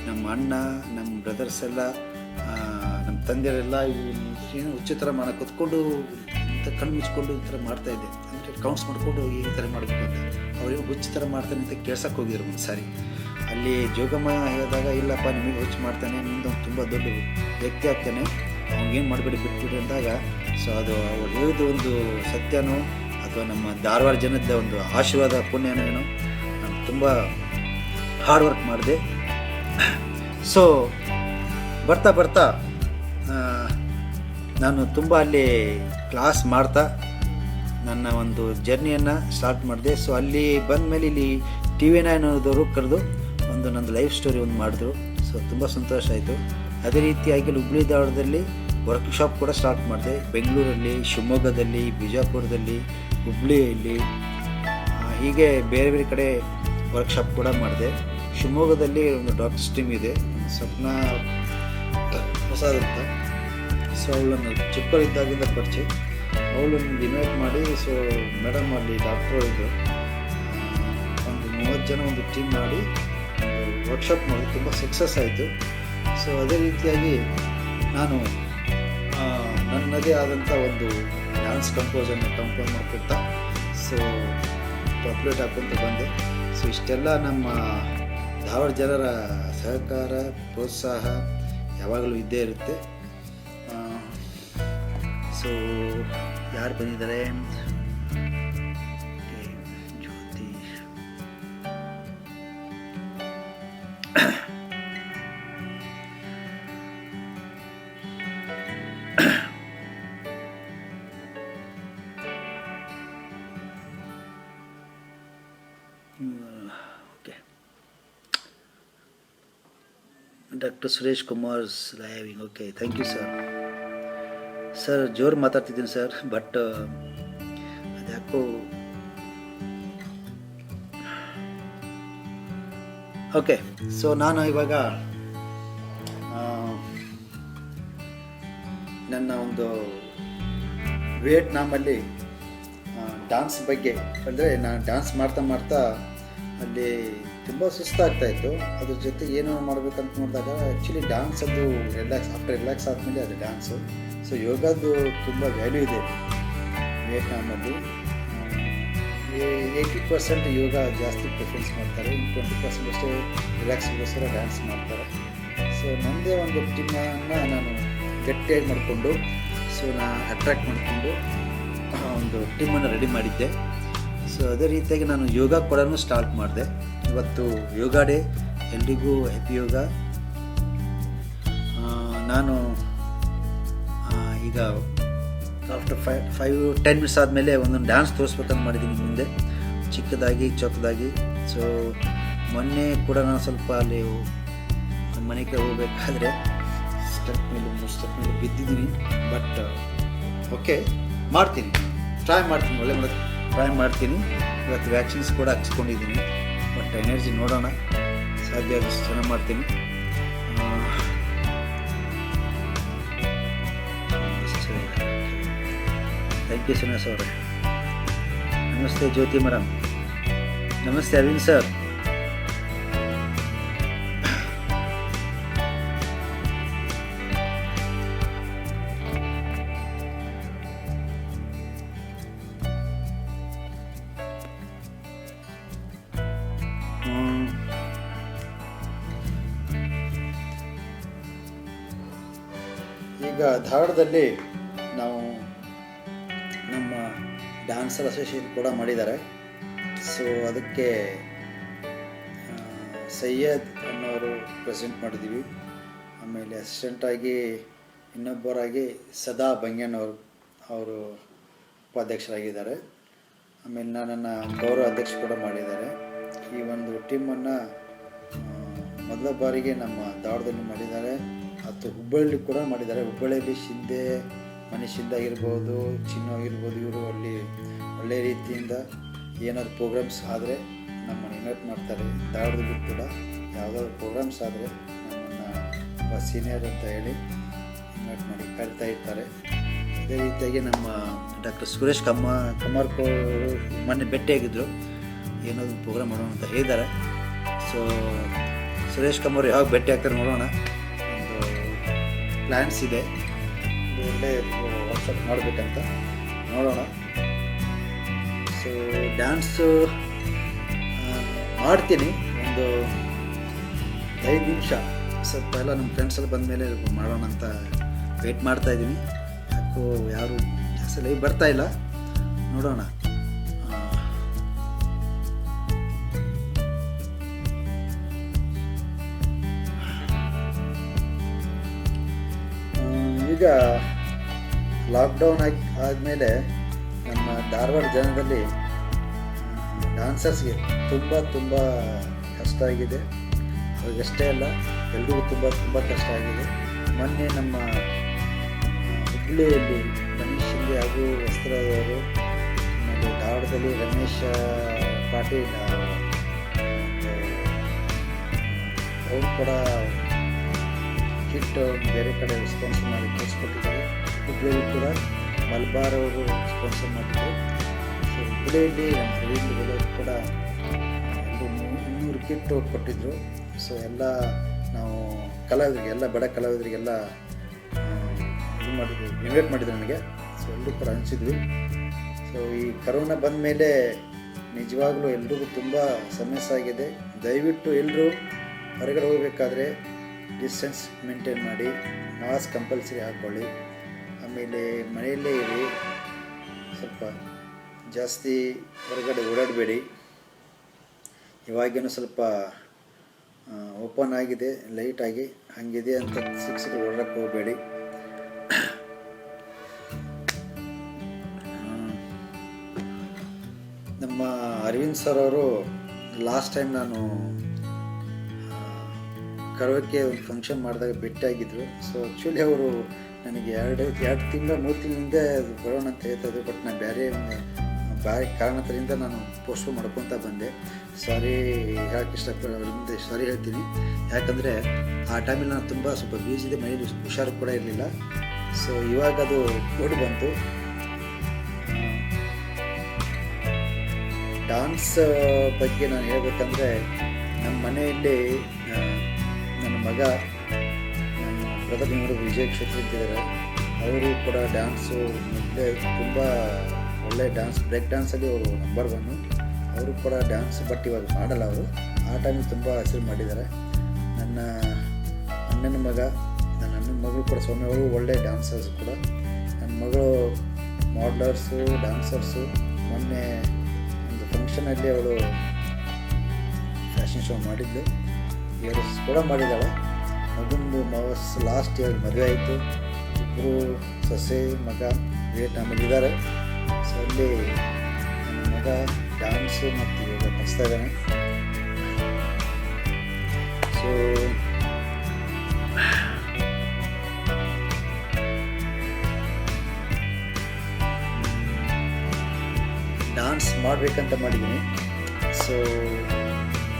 ನಮ್ಮ ಅಣ್ಣ, ನಮ್ಮ ಬ್ರದರ್ಸ್ ಎಲ್ಲ, ನಮ್ಮ ತಂದೆಯರೆಲ್ಲ ಏನು ಹುಚ್ಚು ಥರ ಕೂತ್ಕೊಂಡು ಇಂಥ ಕಣ್ಣು ಮುಚ್ಕೊಂಡು ಈ ಥರ ಮಾಡ್ತಾಯಿದ್ದೆ. ಅಂದರೆ ಕೌಂಟ್ಸ್ ಮಾಡಿಕೊಂಡು ಈ ಥರ ಮಾಡಬೇಕು ಅಂತ ಅವ್ರಿಗೆ ಹುಚ್ಚು ಥರ ಮಾಡ್ತಾನೆ ಅಂತ ಕೇಳ್ಸಕ್ಕೆ ಹೋಗಿದ್ರು ಒಂದು ಸಾರಿ. ಅಲ್ಲಿ ಜೋಗಮ್ಮ ಹೇಳಿದಾಗ, ಇಲ್ಲಪ್ಪ ನಿಮಗೆ ಹುಚ್ಚು ಮಾಡ್ತಾನೆ, ನಿಮ್ದು ತುಂಬ ದೊಡ್ಡ ವ್ಯಕ್ತಿ ಆಗ್ತಾನೆ, ಅವ್ನಿಗೇನು ಮಾಡಬೇಡಿ ಬಿಟ್ಬಿಟ್ರಿ ಅಂದಾಗ, ಸೊ ಅದು ಅವ್ರು ಹೇಳಿದ ಒಂದು ಸತ್ಯನೋ ಅಥವಾ ನಮ್ಮ ಧಾರವಾಡ ಜನದ ಒಂದು ಆಶೀರ್ವಾದ ಪುಣ್ಯನೋ ಏನೋ, ನಾನು ತುಂಬ ಹಾರ್ಡ್ ವರ್ಕ್ ಮಾಡಿದೆ. ಸೊ ಬರ್ತಾ ನಾನು ತುಂಬ ಅಲ್ಲಿ ಕ್ಲಾಸ್ ಮಾಡ್ತಾ ನನ್ನ ಒಂದು ಜರ್ನಿಯನ್ನು ಸ್ಟಾರ್ಟ್ ಮಾಡಿದೆ. ಸೊ ಅಲ್ಲಿ ಬಂದಮೇಲೆ ಇಲ್ಲಿ TV9 ಅನ್ನೋದವರು ಕರೆದು ಒಂದು ನಂದು ಲೈಫ್ ಸ್ಟೋರಿ ಒಂದು ಮಾಡಿದ್ರು. ಸೊ ತುಂಬ ಸಂತೋಷ ಆಯಿತು. ಅದೇ ರೀತಿಯಾಗಿ ಹುಬ್ಬಳ್ಳಿ ಧಾರವಾಡದಲ್ಲಿ ವರ್ಕ್ಶಾಪ್ ಕೂಡ ಸ್ಟಾರ್ಟ್ ಮಾಡಿದೆ. ಬೆಂಗಳೂರಲ್ಲಿ, ಶಿವಮೊಗ್ಗದಲ್ಲಿ, ಬಿಜಾಪುರದಲ್ಲಿ, ಹುಬ್ಬಳ್ಳಿಯಲ್ಲಿ, ಹೀಗೆ ಬೇರೆ ಬೇರೆ ಕಡೆ ವರ್ಕ್ಶಾಪ್ ಕೂಡ ಮಾಡಿದೆ. ಶಿವಮೊಗ್ಗದಲ್ಲಿ ಒಂದು ಡಾಕ್ಟರ್ಸ್ ಟೀಮ್ ಇದೆ, ಸ್ವಪ್ನ ಪ್ರಸಾದ್ ಅಂತ. ಸೊ ಅವಳನ್ನು ಚಿಕ್ಕವರಿದ್ದಾಗಿಂದ ಪರಿಚಯ. ಅವಳನ್ನು ಇನ್ವೈಟ್ ಮಾಡಿ, ಸೊ ಮೇಡಮ್ ಅಲ್ಲಿ ಡಾಕ್ಟ್ರು ಇದ್ದರು, ಒಂದು 30 ಜನ ಒಂದು ಟೀಮ್ ಮಾಡಿ ವರ್ಕ್ಶಾಪ್ ಮಾಡಿ ತುಂಬ ಸಕ್ಸಸ್ ಆಯಿತು. ಸೊ ಅದೇ ರೀತಿಯಾಗಿ ನಾನು ನನ್ನದೇ ಆದಂಥ ಒಂದು ಡ್ಯಾನ್ಸ್ ಕಂಪೋಸ್ ಮಾಡ್ಕೊತಾ ಸೊ ಪಾಪ್ಯುಲೇಟ್ ಹಾಕ್ಕೊಂತ ಬಂದೆ. ಸೊ ಇಷ್ಟೆಲ್ಲ ನಮ್ಮ ಧಾರವಾಡ ಜನರ ಸಹಕಾರ ಪ್ರೋತ್ಸಾಹ ಯಾವಾಗಲೂ ಇದ್ದೇ ಇರುತ್ತೆ. ಸೊ ಯಾರು ಬಂದಿದ್ದಾರೆ? Jyoti, okay, doctor Suresh Kumar living. Okay, thank you sir ಜೋರು ಮಾತಾಡ್ತಿದ್ದೀನಿ ಸರ್, ಬಟ್ ಅದ್ಯಾಕೋ ಓಕೆ. ಸೊ ನಾನು ಇವಾಗ ನನ್ನ ಒಂದು ವಿಯೆಟ್ನಾಮಲ್ಲಿ ಡ್ಯಾನ್ಸ್ ಬಗ್ಗೆ, ಅಂದರೆ ನಾನು ಡ್ಯಾನ್ಸ್ ಮಾಡ್ತಾ ಅಲ್ಲಿ ತುಂಬ ಸುಸ್ತಾಗ್ತಾಯಿತ್ತು. ಅದ್ರ ಜೊತೆ ಏನೋ ಮಾಡಬೇಕಂತ ನೋಡಿದಾಗ ಆ್ಯಕ್ಚುಲಿ ಡ್ಯಾನ್ಸ್ ಅದು ರಿಲ್ಯಾಕ್ಸ್ ಆದಮೇಲೆ ಅದು ಡ್ಯಾನ್ಸು. ಸೊ ಯೋಗದ್ದು ತುಂಬ ವ್ಯಾಲ್ಯೂ ಇದೆ ವಿಯೆಟ್ನಾಮಲ್ಲಿ. 80% ಯೋಗ ಜಾಸ್ತಿ ಪ್ರಿಫರೆನ್ಸ್ ಮಾಡ್ತಾರೆ, 20% ಅಷ್ಟೇ ರಿಲ್ಯಾಕ್ಸ್ಗೋಸ್ಕರ ಡ್ಯಾನ್ಸ್ ಮಾಡ್ತಾರೆ. ಸೊ ನನ್ನದೇ ಒಂದು ಟೀಮನ್ನು ನಾನು ಗಟ್ಟಿಯಾಗಿ ಮಾಡಿಕೊಂಡು, ಸೊ ನಾನು ಅಟ್ರ್ಯಾಕ್ಟ್ ಮಾಡಿಕೊಂಡು ಒಂದು ಟೀಮನ್ನು ರೆಡಿ ಮಾಡಿದ್ದೆ. ಸೊ ಅದೇ ರೀತಿಯಾಗಿ ನಾನು ಯೋಗ ಕೂಡ ಸ್ಟಾರ್ಟ್ ಮಾಡಿದೆ. ಇವತ್ತು ಯೋಗ ಡೇ, ಎಲ್ರಿಗೂ ಹ್ಯಾಪಿ ಯೋಗ. ನಾನು ಈಗ ಆಫ್ಟರ್ 5-10 ಮಿನಿಟ್ಸ್ ಆದಮೇಲೆ ಒಂದೊಂದು ಡ್ಯಾನ್ಸ್ ತೋರಿಸ್ಬೇಕಂತ ಮಾಡಿದ್ದೀನಿ ಮುಂದೆ, ಚಿಕ್ಕದಾಗಿ ಚೊಕ್ಕದಾಗಿ. ಸೊ ಮೊನ್ನೆ ಕೂಡ ನಾನು ಸ್ವಲ್ಪ ಅಲ್ಲಿ ನಮ್ಮ ಮನೆಗೆ ಹೋಗಬೇಕಾದ್ರೆ ಸ್ಟೆಪ್ ಮೇಲೆ ಬಿದ್ದಿದ್ದೀನಿ. ಬಟ್ ಓಕೆ, ಟ್ರೈ ಮಾಡ್ತೀನಿ, ಒಳ್ಳೆ ಮಾಡೋದು ಟ್ರೈ ಮಾಡ್ತೀನಿ. ಇವತ್ತು ವ್ಯಾಕ್ಸಿನ್ಸ್ ಕೂಡ ಹಾಕ್ಸ್ಕೊಂಡಿದ್ದೀನಿ, ಬಟ್ ಎನರ್ಜಿ ನೋಡೋಣ, ಸಾಧ್ಯ ಆದಷ್ಟು ಚೆನ್ನಾಗಿ ಮಾಡ್ತೀನಿ. ಥ್ಯಾಂಕ್ ಯು ಸುನೀಸ್ ಅವರೇ. ನಮಸ್ತೆ ಜ್ಯೋತಿ ಮೇಡಮ್. ನಮಸ್ತೆ ಅರವಿಂದ್ ಸರ್. ಈಗ ಧಾರವಾಡದಲ್ಲಿ ನಾವು ನಮ್ಮ ಡ್ಯಾನ್ಸರ್ ಅಸೋಸಿಯೇಷನ್ ಕೂಡ ಮಾಡಿದ್ದಾರೆ. ಸೊ ಅದಕ್ಕೆ ಸೈಯದ್ ಅನ್ನೋರು ಪ್ರೆಸೆಂಟ್ ಮಾಡಿದ್ದೀವಿ. ಆಮೇಲೆ ಅಸಿಸ್ಟೆಂಟಾಗಿ ಇನ್ನೊಬ್ಬರಾಗಿ ಸದಾ ಬಂಗ್ಯನವರು, ಅವರು ಉಪಾಧ್ಯಕ್ಷರಾಗಿದ್ದಾರೆ. ಆಮೇಲೆ ನನ್ನನ್ನು ಗೌರವ ಅಧ್ಯಕ್ಷ ಕೂಡ ಮಾಡಿದ್ದಾರೆ. ಈ ಒಂದು ಟೀಮನ್ನು ಮೊದಲ ಬಾರಿಗೆ ನಮ್ಮ ಧಾರವಾಡದಲ್ಲಿ ಮಾಡಿದ್ದಾರೆ, ಮತ್ತು ಹುಬ್ಬಳ್ಳಿ ಕೂಡ ಮಾಡಿದ್ದಾರೆ. ಹುಬ್ಬಳ್ಳಿಯಲ್ಲಿ ಮನೀಶ್ ಶಿಂದೆ ಆಗಿರ್ಬೋದು, ಚಿನ್ನು ಆಗಿರ್ಬೋದು, ಇವರು ಅಲ್ಲಿ ಒಳ್ಳೆಯ ರೀತಿಯಿಂದ ಏನಾದ್ರು ಪ್ರೋಗ್ರಾಮ್ಸ್ ಆದರೆ ನಮ್ಮನ್ನು ಇನ್ವೈಟ್ ಮಾಡ್ತಾರೆ. ಧಾರವಾಡದಲ್ಲಿ ಕೂಡ ಯಾವುದಾದ್ರು ಪ್ರೋಗ್ರಾಮ್ಸ್ ಆದರೆ ನಮ್ಮನ್ನು ಸೀನಿಯರ್ ಅಂತ ಹೇಳಿ ಇನ್ವೈಟ್ ಮಾಡಿ ಕರಿತಾ ಇರ್ತಾರೆ. ಅದೇ ರೀತಿಯಾಗಿ ನಮ್ಮ ಡಾಕ್ಟರ್ ಸುರೇಶ್ ಕುಮಾರ್ ಮೊನ್ನೆ ಭೇಟಿಯಾಗಿದ್ದರು, ಏನೋ ಪ್ರೋಗ್ರಾಮ್ ಮಾಡೋಣ ಅಂತ ಹೇಳಿದ್ದಾರೆ. ಸೊ ಸುರೇಶ್ ಕುಮಾರ್ ಯಾವಾಗ ಭೇಟಿ ಆಗ್ತಾರೆ ನೋಡೋಣ. ಒಂದು ಪ್ಲ್ಯಾನ್ಸ್ ಇದೆ, ಒಳ್ಳೆ ವರ್ಕ್ಶಾಪ್ ಮಾಡಬೇಕಂತ ನೋಡೋಣ. ಸೊ ಡ್ಯಾನ್ಸು ಮಾಡ್ತೀನಿ ಒಂದು 5 ನಿಮಿಷ, ಸ್ವಲ್ಪ ಎಲ್ಲ ನಮ್ಮ ಫ್ರೆಂಡ್ಸ್ ಎಲ್ಲ ಬಂದ ಮೇಲೆ ಮಾಡೋಣ ಅಂತ ವೆಯ್ಟ್ ಮಾಡ್ತಾಯಿದ್ದೀನಿ. ಯಾಕೋ ಯಾರು ಜಾಸ್ತಿ ಲೈವ್ ಬರ್ತಾಯಿಲ್ಲ, ನೋಡೋಣ. ಈಗ ಲಾಕ್ಡೌನ್ ಆದಮೇಲೆ ನಮ್ಮ ಧಾರವಾಡ ಜನರಲ್ಲಿ ಡಾನ್ಸರ್ಸ್ಗೆ ತುಂಬ ಕಷ್ಟ ಆಗಿದೆ. ಅವ್ರಿಗಷ್ಟೇ ಅಲ್ಲ, ಎಲ್ರಿಗೂ ತುಂಬ ಕಷ್ಟ ಆಗಿದೆ. ಮೊನ್ನೆ ನಮ್ಮ ಹುಬ್ಬಳ್ಳಿಯಲ್ಲಿ ಮನೀಶ್ ಶಿಂದೆ ಹಾಗೂ ವಸ್ತ್ರದವರು, ಆಮೇಲೆ ಧಾರವಾಡದಲ್ಲಿ ರಮೇಶ್ ಪಾಟೀಲ್, ಸೌಂಡ್ ಕೂಡ ಹಿಟ್ ಬೇರೆ ಕಡೆ ಸ್ಪಾನ್ಸರ್ ಮಾಡಿ ಕಳಿಸ್ಕೊಟ್ಟಿದ್ದಾರೆ. ಹುಬ್ಬಳ್ಳಿಯಲ್ಲಿ ಕೂಡ ಮಲ್ಬಾರ್ ಅವರು ಸ್ಪಾನ್ಸರ್ ಮಾಡಿದ್ರು. ಸೊ ಹುಬ್ಬಳ್ಳಿಯಲ್ಲಿ ನಮ್ಮ ಹಳ್ಳಿಗಳು ಕೂಡ ಒಂದು 200 ಕಿಟ್ ಕೊಟ್ಟಿದ್ದರು. ಸೊ ಎಲ್ಲ ನಾವು ಕಲಾವಿದರಿಗೆ, ಎಲ್ಲ ಬಡ ಕಲಾವಿದರಿಗೆಲ್ಲ ಇದು ಮಾಡಿದ್ವಿ, ಇನ್ವೈಟ್ ಮಾಡಿದ್ರು ನನಗೆ. ಸೊ ಎಲ್ಲರೂ ಕೂಡ ಹಂಚಿದ್ವಿ. ಸೊ ಈ ಕರೋನಾ ಬಂದ ಮೇಲೆ ನಿಜವಾಗ್ಲೂ ಎಲ್ರಿಗೂ ತುಂಬ ಸಮಸ್ಯೆ ಆಗಿದೆ. ದಯವಿಟ್ಟು ಎಲ್ಲರೂ ಹೊರಗಡೆ ಹೋಗಬೇಕಾದ್ರೆ ಡಿಸ್ಟೆನ್ಸ್ ಮೇಂಟೈನ್ ಮಾಡಿ, ಮಾಸ್ಕ್ ಕಂಪಲ್ಸರಿ ಹಾಕ್ಕೊಳ್ಳಿ. ಆಮೇಲೆ ಮನೆಯಲ್ಲೇ ಇರಿ, ಸ್ವಲ್ಪ ಜಾಸ್ತಿ ಹೊರಗಡೆ ಓಡಾಡಬೇಡಿ. ಇವಾಗೇನು ಸ್ವಲ್ಪ ಓಪನ್ ಆಗಿದೆ ಲೈಟಾಗಿ, ಹಾಗಿದೆ ಅಂತ ಸಿಕ್ಸಿಗೆ ಓಡಾಡಕ್ಕೆ ಹೋಗಬೇಡಿ. ನಮ್ಮ ಅರವಿಂದ್ ಸರ್ ಅವರು ಲಾಸ್ಟ್ ಟೈಮ್ ನಾನು ಕರೋಕೆ ಒಂದು ಫಂಕ್ಷನ್ ಮಾಡಿದಾಗ ಭೇಟಿಯಾಗಿದ್ದರು. ಸೊ ಆ್ಯಕ್ಚುಲಿ ಅವರು ನನಗೆ 2 ತಿಂಗಳು 3 ತಿಂಗಳಿಂದ ಬರೋಣ ಅಂತ ಹೇಳ್ತಾಯಿದ್ರು. ಬಟ್ ನಾನು ಬೇರೆ ಕಾರಣದಿಂದ ನಾನು ಪೋಸ್ಟ್ಪೋನ್ ಮಾಡ್ಕೊತ ಬಂದೆ. ಸಾರಿ ಹೇಳಕ್ಕೆ ಇಷ್ಟಪಡೋದ್ರಿಂದ ಸಾರಿ ಹೇಳ್ತೀನಿ. ಯಾಕಂದರೆ ಆ ಟೈಮಲ್ಲಿ ನಾನು ಸ್ವಲ್ಪ ಬ್ಯೂಸಿ ಇದೆ, ಮನೇಲಿ ಹುಷಾರು ಕೂಡ ಇರಲಿಲ್ಲ. ಸೊ ಇವಾಗ ಅದು ಓಡಿ ಬಂತು. ಡ್ಯಾನ್ಸ್ ಬಗ್ಗೆ ನಾನು ಹೇಳಬೇಕಂದ್ರೆ, ನಮ್ಮ ಮನೆಯಲ್ಲಿ ನನ್ನ ಮಗ, ನಮ್ಮ ಬ್ರದರ್ ಇವರು ವಿಜಯ್ ಕ್ಷೇತ್ರ ಇದ್ದಾರೆ. ಅವರು ಕೂಡ ಡ್ಯಾನ್ಸು ಮೊದಲೇ ತುಂಬ ಒಳ್ಳೆ ಡ್ಯಾನ್ಸ್, ಬ್ರೇಕ್ ಡ್ಯಾನ್ಸಲ್ಲಿ ಅವರು ನಂಬರ್ 1. ಅವರು ಕೂಡ ಡ್ಯಾನ್ಸ್, ಬಟ್ ಇವಾಗ ಮಾಡಲ್ಲ. ಅವರು ಆ ಟೈಮಿಗೆ ತುಂಬ ಹೆಸರು ಮಾಡಿದ್ದಾರೆ. ನನ್ನ ಅಣ್ಣನ ಮಗಳು ಕೂಡ ಸೌಮ್ಯ, ಅವರು ಒಳ್ಳೆ ಡ್ಯಾನ್ಸರ್ಸ್ ಕೂಡ. ನನ್ನ ಮಗಳು ಮಾಡ್ಲರ್ಸು, ಡ್ಯಾನ್ಸರ್ಸು. ಮೊನ್ನೆ ಒಂದು ಫಂಕ್ಷನಲ್ಲಿ ಅವಳು ಫ್ಯಾಷನ್ ಶೋ ಮಾಡಿದ್ಲು, ಇಯರ್ಸ್ ಕೂಡ ಮಾಡಿದ್ದಾಳೆ. ಮಗಂದು ಲಾಸ್ಟ್ ಇಯರ್ ಮದುವೆ ಆಯಿತು. ಇಬ್ಬರು ಸೊಸೆ ಮಗ ವಿಯೆಟ್ನಾಮಲ್ಲಿದ್ದಾರೆ. ಸೊ ಅಲ್ಲಿ ನನ್ನ ಮಗ ಡ್ಯಾನ್ಸು ಮತ್ತು ಯೋಗ ಕಲಿಸ್ತಾ ಇದ್ದಾನೆ. ಸೊ ಡ್ಯಾನ್ಸ್ ಮಾಡಬೇಕಂತ ಮಾಡಿದ್ದೀನಿ. ಸೊ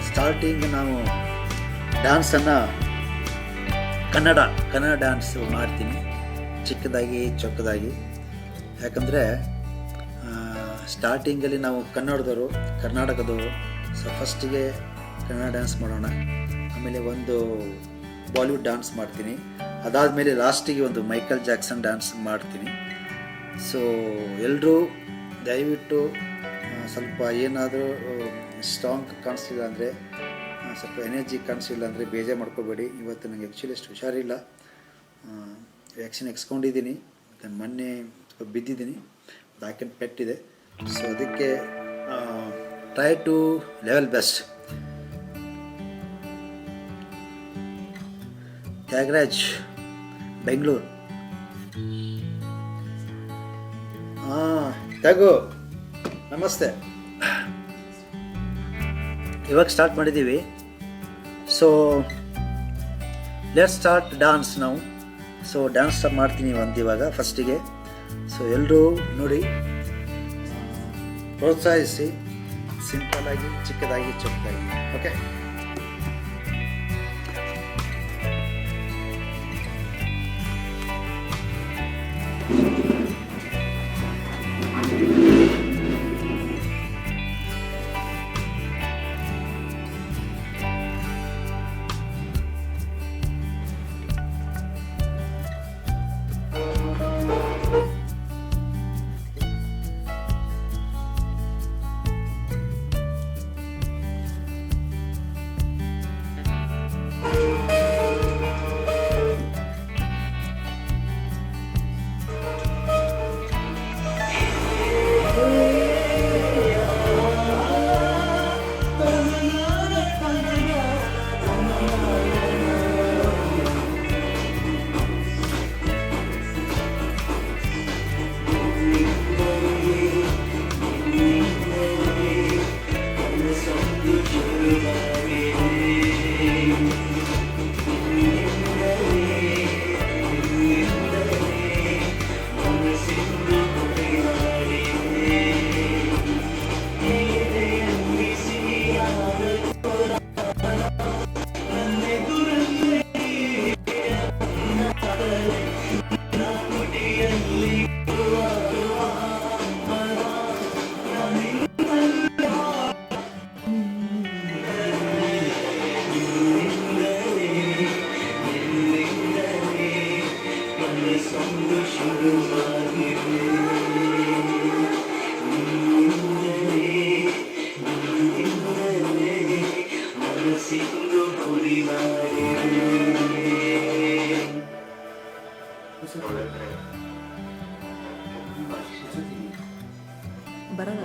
ಸ್ಟಾರ್ಟಿಂಗ್ ನಾವು ಡ್ಯಾನ್ಸನ್ನು ಕನ್ನಡ ಡ್ಯಾನ್ಸ್ ಮಾಡ್ತೀನಿ, ಚಿಕ್ಕದಾಗಿ ಚೊಕ್ಕದಾಗಿ. ಯಾಕಂದರೆ ಸ್ಟಾರ್ಟಿಂಗಲ್ಲಿ ನಾವು ಕರ್ನಾಟಕದವರು. ಸೊ ಫಸ್ಟಿಗೆ ಕನ್ನಡ ಡ್ಯಾನ್ಸ್ ಮಾಡೋಣ, ಆಮೇಲೆ ಒಂದು ಬಾಲಿವುಡ್ ಡ್ಯಾನ್ಸ್ ಮಾಡ್ತೀನಿ, ಅದಾದಮೇಲೆ ಲಾಸ್ಟಿಗೆ ಒಂದು ಮೈಕಲ್ ಜಾಕ್ಸನ್ ಡ್ಯಾನ್ಸ್ ಮಾಡ್ತೀನಿ. ಸೊ ಎಲ್ಲರೂ ದಯವಿಟ್ಟು ಸ್ವಲ್ಪ ಏನಾದರೂ ಸ್ಟ್ರಾಂಗ್ ಕಾಣಿಸ್ಲಿಲ್ಲ ಅಂದರೆ, ಸ್ವಲ್ಪ ಎನರ್ಜಿ ಕಾಣಿಸಿಲ್ಲ ಅಂದರೆ ಬೇಜಾರು ಮಾಡ್ಕೋಬೇಡಿ. ಇವತ್ತು ನನಗೆ ಆ್ಯಕ್ಚುಲಿ ಅಷ್ಟು ಹುಷಾರಿಲ್ಲ, ವ್ಯಾಕ್ಸಿನ್ ಎಕ್ಸ್ಕೊಂಡಿದ್ದೀನಿ. ಮೊನ್ನೆ ಸ್ವಲ್ಪ ಬಿದ್ದಿದ್ದೀನಿ, ಬ್ಯಾಕ್ ಆ್ಯಂಡ್ ಪೆಟ್ಟಿದೆ. ಸೊ ಅದಕ್ಕೆ try to level best. Thyagaraj, Bengaluru. Thyagu, ನಮಸ್ತೆ. ಇವಾಗ ಸ್ಟಾರ್ಟ್ ಮಾಡಿದ್ದೀವಿ. ಸೊ ಲೆಟ್ಸ್ ಸ್ಟಾರ್ಟ್ ಡ್ಯಾನ್ಸ್ ನಾವು. ಸೊ ಡ್ಯಾನ್ಸ್ ಸ್ಟಾರ್ಟ್ ಮಾಡ್ತೀನಿ ಇವಾಗ ಫಸ್ಟಿಗೆ. ಸೊ ಎಲ್ಲರೂ ನೋಡಿ, ಪ್ರೋತ್ಸಾಹಿಸಿ, ಸಿಂಪಲ್ಲಾಗಿ, ಚಿಕ್ಕದಾಗಿ, ಚೊಕ್ಕದಾಗಿ. ಓಕೆ, ಬರಲ್ಲ.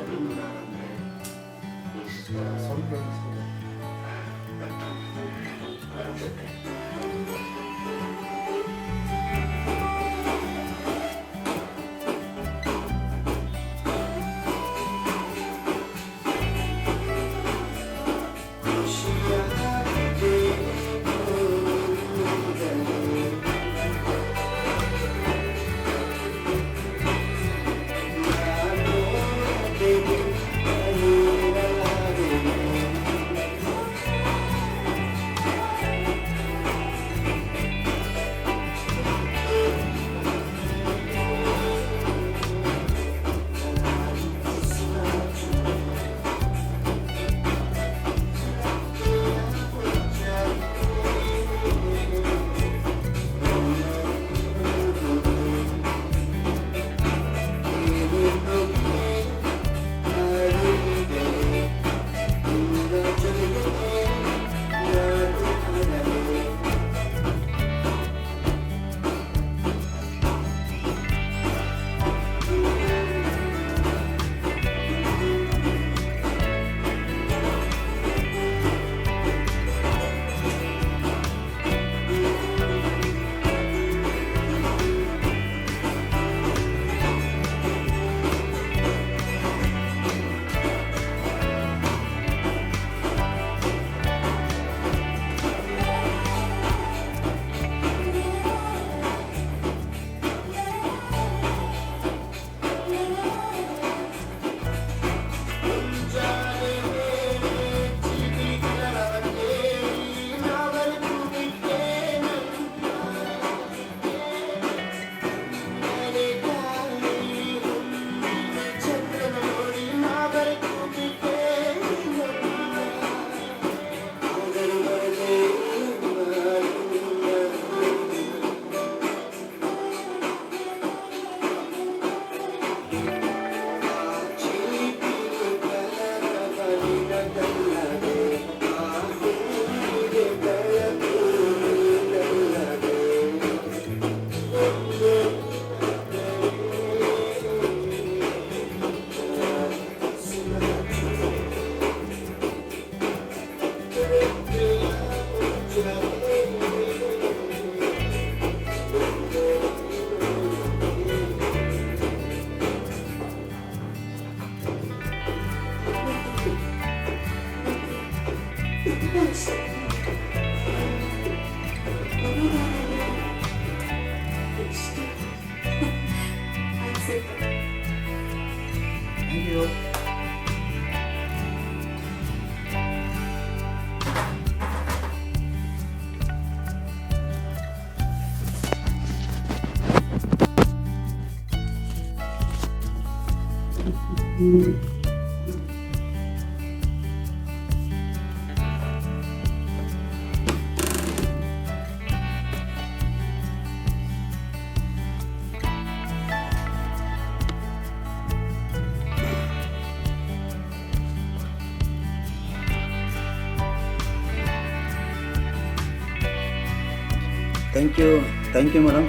Thank you. Thank you madam,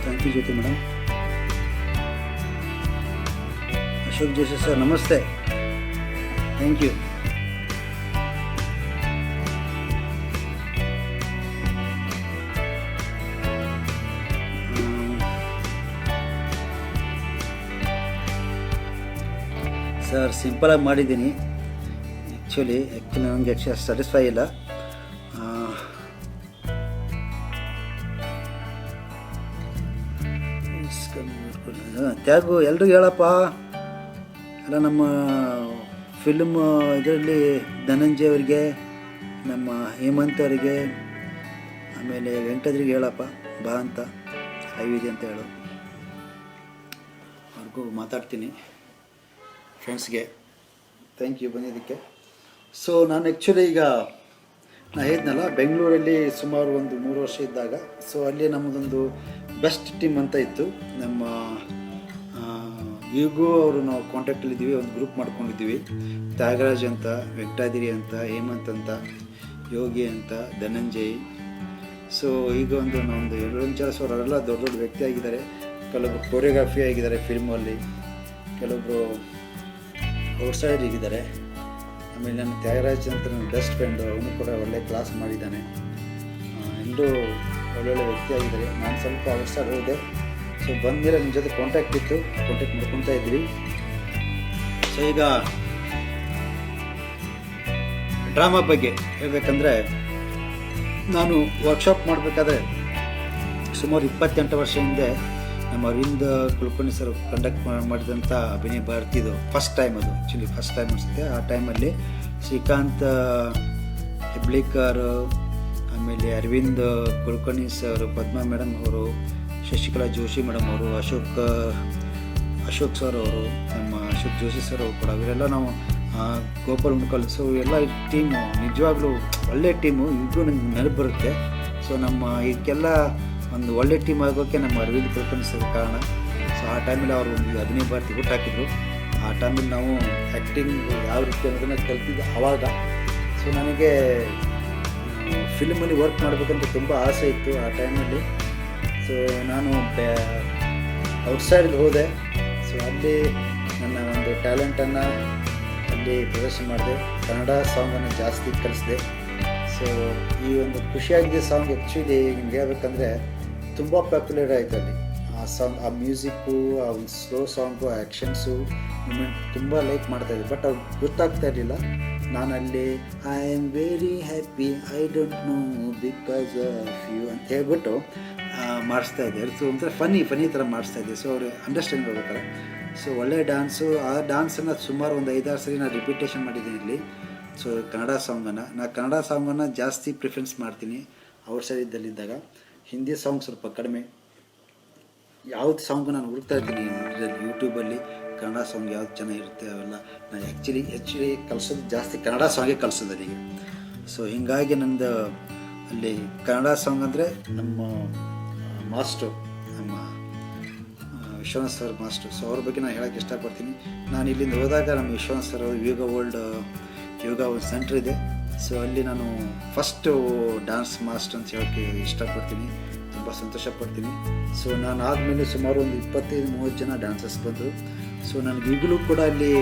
thank you Jyoti madam. Ashok Jesse sir, namaste, thank you. Sir ಸಿಂಪಲಾಗಿ ಮಾಡಿದ್ದೀನಿ ಆ್ಯಕ್ಚುಲಿ ನನಗೆ ಸ್ಯಾಟಿಸ್ಫೈ ಇಲ್ಲ. ತ್ಯಾಗು ಎಲ್ರಿಗೂ ಹೇಳಪ್ಪ, ಎಲ್ಲ ನಮ್ಮ ಫಿಲ್ಮ್ ಇದರಲ್ಲಿ ಧನಂಜಯ ಅವರಿಗೆ, ನಮ್ಮ ಹೇಮಂತ್ ಅವರಿಗೆ, ಆಮೇಲೆ ವೆಂಕಟೇಶ್ವರಿಗೆ ಹೇಳಪ್ಪ ಬಾ ಅಂತ, ಲೈವ್ ಇದೆ ಅಂತ ಹೇಳು. ಅವ್ರಿಗೂ ಮಾತಾಡ್ತೀನಿ, ಫ್ರೆಂಡ್ಸ್ಗೆ ಥ್ಯಾಂಕ್ ಯು ಬಂದಿದ್ದಕ್ಕೆ. ಸೊ ನಾನು ಆ್ಯಕ್ಚುಲಿ ಈಗ ನಾನು ಹೇಳಿದ್ನಲ್ಲ, ಬೆಂಗಳೂರಲ್ಲಿ ಸುಮಾರು ಒಂದು 3 ವರ್ಷ ಇದ್ದಾಗ, ಸೊ ಅಲ್ಲಿ ನಮ್ಮದೊಂದು ಬೆಸ್ಟ್ ಟೀಮ್ ಅಂತ ಇತ್ತು. ನಮ್ಮ ಈಗೂ ಅವರು ನಾವು ಕಾಂಟ್ಯಾಕ್ಟಲ್ಲಿದ್ದೀವಿ, ಒಂದು ಗ್ರೂಪ್ ಮಾಡ್ಕೊಂಡಿದ್ದೀವಿ. ತ್ಯಾಗರಾಜ್ ಅಂತ, ವೆಂಕಟಾದಿರಿ ಅಂತ, ಹೇಮಂತ್ ಅಂತ, ಯೋಗಿ ಅಂತ, ಧನಂಜಯ್. ಸೊ ಈಗ ನಮ್ಮದು ರಂಚಾಸ್ ಅವರೆಲ್ಲ ದೊಡ್ಡ ದೊಡ್ಡ ವ್ಯಕ್ತಿ ಆಗಿದ್ದಾರೆ. ಕೆಲವೊಬ್ಬರು ಕೊರಿಯೋಗ್ರಫಿ ಆಗಿದ್ದಾರೆ ಫಿಲ್ಮಲ್ಲಿ, ಕೆಲವೊಬ್ಬರು ಔಟ್ಸೈಡ್ ಆಗಿದ್ದಾರೆ. ಆಮೇಲೆ ನನ್ನ ತ್ಯಾಗರಾಜ್ ಅಂತ ನನ್ನ ಬೆಸ್ಟ್ ಫ್ರೆಂಡು, ಅವನು ಕೂಡ ಒಳ್ಳೆ ಕ್ಲಾಸ್ ಮಾಡಿದ್ದಾನೆ. ಎಲ್ಲರೂ ಒಳ್ಳೊಳ್ಳೆ ವ್ಯಕ್ತಿ ಆಗಿದ್ದಾರೆ. ನಾನು ಸ್ವಲ್ಪ ಔಟ್ಸೈಡ್ ಹೋದೆ. ಸೊ ಬಂದಮೇಲೆ ನಿಮ್ಮ ಜೊತೆ ಕಾಂಟ್ಯಾಕ್ಟ್ ಇತ್ತು, ಕಾಂಟ್ಯಾಕ್ಟ್ ಮಾಡ್ಕೊತಾ ಇದ್ವಿ. ಸೊ ಈಗ ಡ್ರಾಮಾ ಬಗ್ಗೆ ಹೇಳಬೇಕಂದ್ರೆ, ನಾನು ವರ್ಕ್ಶಾಪ್ ಮಾಡಬೇಕಾದ್ರೆ ಸುಮಾರು 28 ವರ್ಷ ಹಿಂದೆ ನಮ್ಮ ಅರವಿಂದ್ ಕುಲಕರ್ಣಿ ಸರ್ ಕಂಡಕ್ಟ್ ಮಾಡಿದಂಥ ಅಭಿನಯ ಭಾರತಿದು ಫಸ್ಟ್ ಟೈಮ್, ಅದು ಆ್ಯಕ್ಚುಲಿ ಫಸ್ಟ್ ಟೈಮ್ ಅನಿಸುತ್ತೆ. ಆ ಟೈಮಲ್ಲಿ ಶ್ರೀಕಾಂತ್ ಹೆಬ್ಳಿಕರ್, ಆಮೇಲೆ ಅರವಿಂದ್ ಕುಲಕರ್ಣಿ ಸರ್, ಪದ್ಮಾ ಮೇಡಮ್ ಅವರು, ಶಶಿಕಲಾ ಜೋಶಿ ಮೇಡಮ್ ಅವರು, ಅಶೋಕ್ ಸರ್ ಅವರು, ನಮ್ಮ ಅಶೋಕ್ ಜೋಶಿ ಸರ್ ಅವರು ಕೂಡ, ಇವರೆಲ್ಲ ನಾವು ಗೋಪಾಲ್ ಮುಕಲ್. ಸೊ ಎಲ್ಲ ಟೀಮು ನಿಜವಾಗ್ಲೂ ಒಳ್ಳೆ ಟೀಮು. ಈಗಲೂ ನನಗೆ ನೆನಪು ಬರುತ್ತೆ. ಸೊ ನಮ್ಮ ಇದಕ್ಕೆಲ್ಲ ಒಂದು ಒಳ್ಳೆ ಟೀಮ್ ಆಗೋಕ್ಕೆ ನಮ್ಮ ಅರವಿಂದ್ ಕುಲಕರ್ಣಿ ಸರ್ ಕಾರಣ. ಸೊ ಆ ಟೈಮಲ್ಲಿ ಅವರು ಒಂದು ಅಭಿನಯ ಭಾರತಿ ಹುಟ್ಟಾಕಿದ್ರು. ಆ ಟೈಮಲ್ಲಿ ನಾವು ಆ್ಯಕ್ಟಿಂಗ್ ಯಾವ ರೀತಿ ಅನ್ನೋದನ್ನು ಕಲ್ತಿದ್ದೆ ಆವಾಗ. ಸೊ ನನಗೆ ಫಿಲ್ಮಲ್ಲಿ ವರ್ಕ್ ಮಾಡಬೇಕಂತ ತುಂಬ ಆಸೆ ಇತ್ತು ಆ ಟೈಮಲ್ಲಿ. ಸೊ ನಾನು ಔಟ್ಸೈಡಲ್ಲಿ ಹೋದೆ. ಸೊ ಅಲ್ಲಿ ನನ್ನ ಒಂದು ಟ್ಯಾಲೆಂಟನ್ನು ಅಲ್ಲಿ ಪ್ರದರ್ಶನ ಮಾಡಿದೆ. ಕನ್ನಡ ಸಾಂಗನ್ನು ಜಾಸ್ತಿ ಕಲಿಸಿದೆ. ಸೊ ಈ ಒಂದು ಖುಷಿಯಾಗಿದೆ ಸಾಂಗ್. ಆ್ಯಕ್ಚುಲಿ ನಿಮ್ಗೆ ಹೇಳ್ಬೇಕಂದ್ರೆ ತುಂಬ ಪಾಪ್ಯುಲರ್ ಆಯಿತು ಅಲ್ಲಿ ಆ ಸಾಂಗ್. ಆ ಮ್ಯೂಸಿಕ್ಕು, ಆ ಒಂದು ಸ್ಲೋ ಸಾಂಗು, ಆ ಆ್ಯಕ್ಷನ್ಸು ಮೂಮೆಂಟ್ ತುಂಬ ಲೈಕ್ ಮಾಡ್ತಾಯಿದ್ದೆ. ಬಟ್ ಅವ್ರು ಗೊತ್ತಾಗ್ತಾ ಇರಲಿಲ್ಲ. ನಾನು ಅಲ್ಲಿ I am very happy, I don't know because of you ಅಂತ ಹೇಳ್ಬಿಟ್ಟು ಮಾಡಿಸ್ತಾಯಿದ್ದೆ. ಸೊ ಒಂಥರ ಫನಿ ಥರ ಮಾಡಿಸ್ತಾಯಿದ್ದೆ. ಸೊ ಅವರು ಅಂಡರ್ಸ್ಟ್ಯಾಂಡ್ ಮಾಡ್ಬೇಕಾರೆ. ಸೊ ಒಳ್ಳೆಯ ಡ್ಯಾನ್ಸು. ಆ ಡ್ಯಾನ್ಸನ್ನು ಸುಮಾರು ಒಂದು 5-6 ಸರಿ ನಾನು ರಿಪಿಟೇಷನ್ ಮಾಡಿದ್ದೀನಿ ಇಲ್ಲಿ. ಸೊ ಕನ್ನಡ ಸಾಂಗನ್ನು ಜಾಸ್ತಿ ಪ್ರಿಫರೆನ್ಸ್ ಮಾಡ್ತೀನಿ ಔಟ್ಸೈಡ್ ಇದ್ದಲ್ಲಿದ್ದಾಗ. ಹಿಂದಿ ಸಾಂಗ್ ಸ್ವಲ್ಪ ಕಡಿಮೆ. ಯಾವ್ದು ಸಾಂಗು ನಾನು ಹುಡುಕ್ತಾ ಇರ್ತೀನಿ ಯೂಟ್ಯೂಬಲ್ಲಿ, ಕನ್ನಡ ಸಾಂಗ್ ಯಾವ್ದು ಚೆನ್ನಾಗಿರುತ್ತೆ ಅವೆಲ್ಲ. ನಾನು ಆ್ಯಕ್ಚುಲಿ ಕಲಿಸೋದು ಜಾಸ್ತಿ ಕನ್ನಡ ಸಾಂಗೇ ಕಲಿಸೋದು ಅಲ್ಲಿಗೆ. ಸೊ ಹೀಗಾಗಿ ನಂದು ಅಲ್ಲಿ ಕನ್ನಡ ಸಾಂಗ್ ಅಂದರೆ ನಮ್ಮ ಮಾಸ್ಟ್ರು, ನಮ್ಮ ವಿಶ್ವನಾಥ್ ಸರ್ ಮಾಸ್ಟ್ರು. ಸೊ ಅವ್ರ ಬಗ್ಗೆ ನಾನು ಹೇಳೋಕ್ಕೆ ಇಷ್ಟಪಡ್ತೀನಿ. ನಾನು ಇಲ್ಲಿಂದ ಹೋದಾಗ ನಮ್ಮ ವಿಶ್ವನಾಥ್ ಸರ್ ಯೋಗ ಒಂದು ಸೆಂಟ್ರ್ ಇದೆ. ಸೊ ಅಲ್ಲಿ ನಾನು ಫಸ್ಟು ಡ್ಯಾನ್ಸ್ ಮಾಸ್ಟರ್ ಅಂತ ಹೇಳೋಕ್ಕೆ ಇಷ್ಟಪಡ್ತೀನಿ, ತುಂಬ ಸಂತೋಷ ಪಡ್ತೀನಿ. ಸೊ ನಾನು ಆದಮೇಲೆ ಸುಮಾರು ಒಂದು 25-30 ಜನ ಡ್ಯಾನ್ಸರ್ಸ್ ಬಂದರು. ಸೊ ನನಗೆ ಈಗಲೂ ಕೂಡ ಅಲ್ಲಿ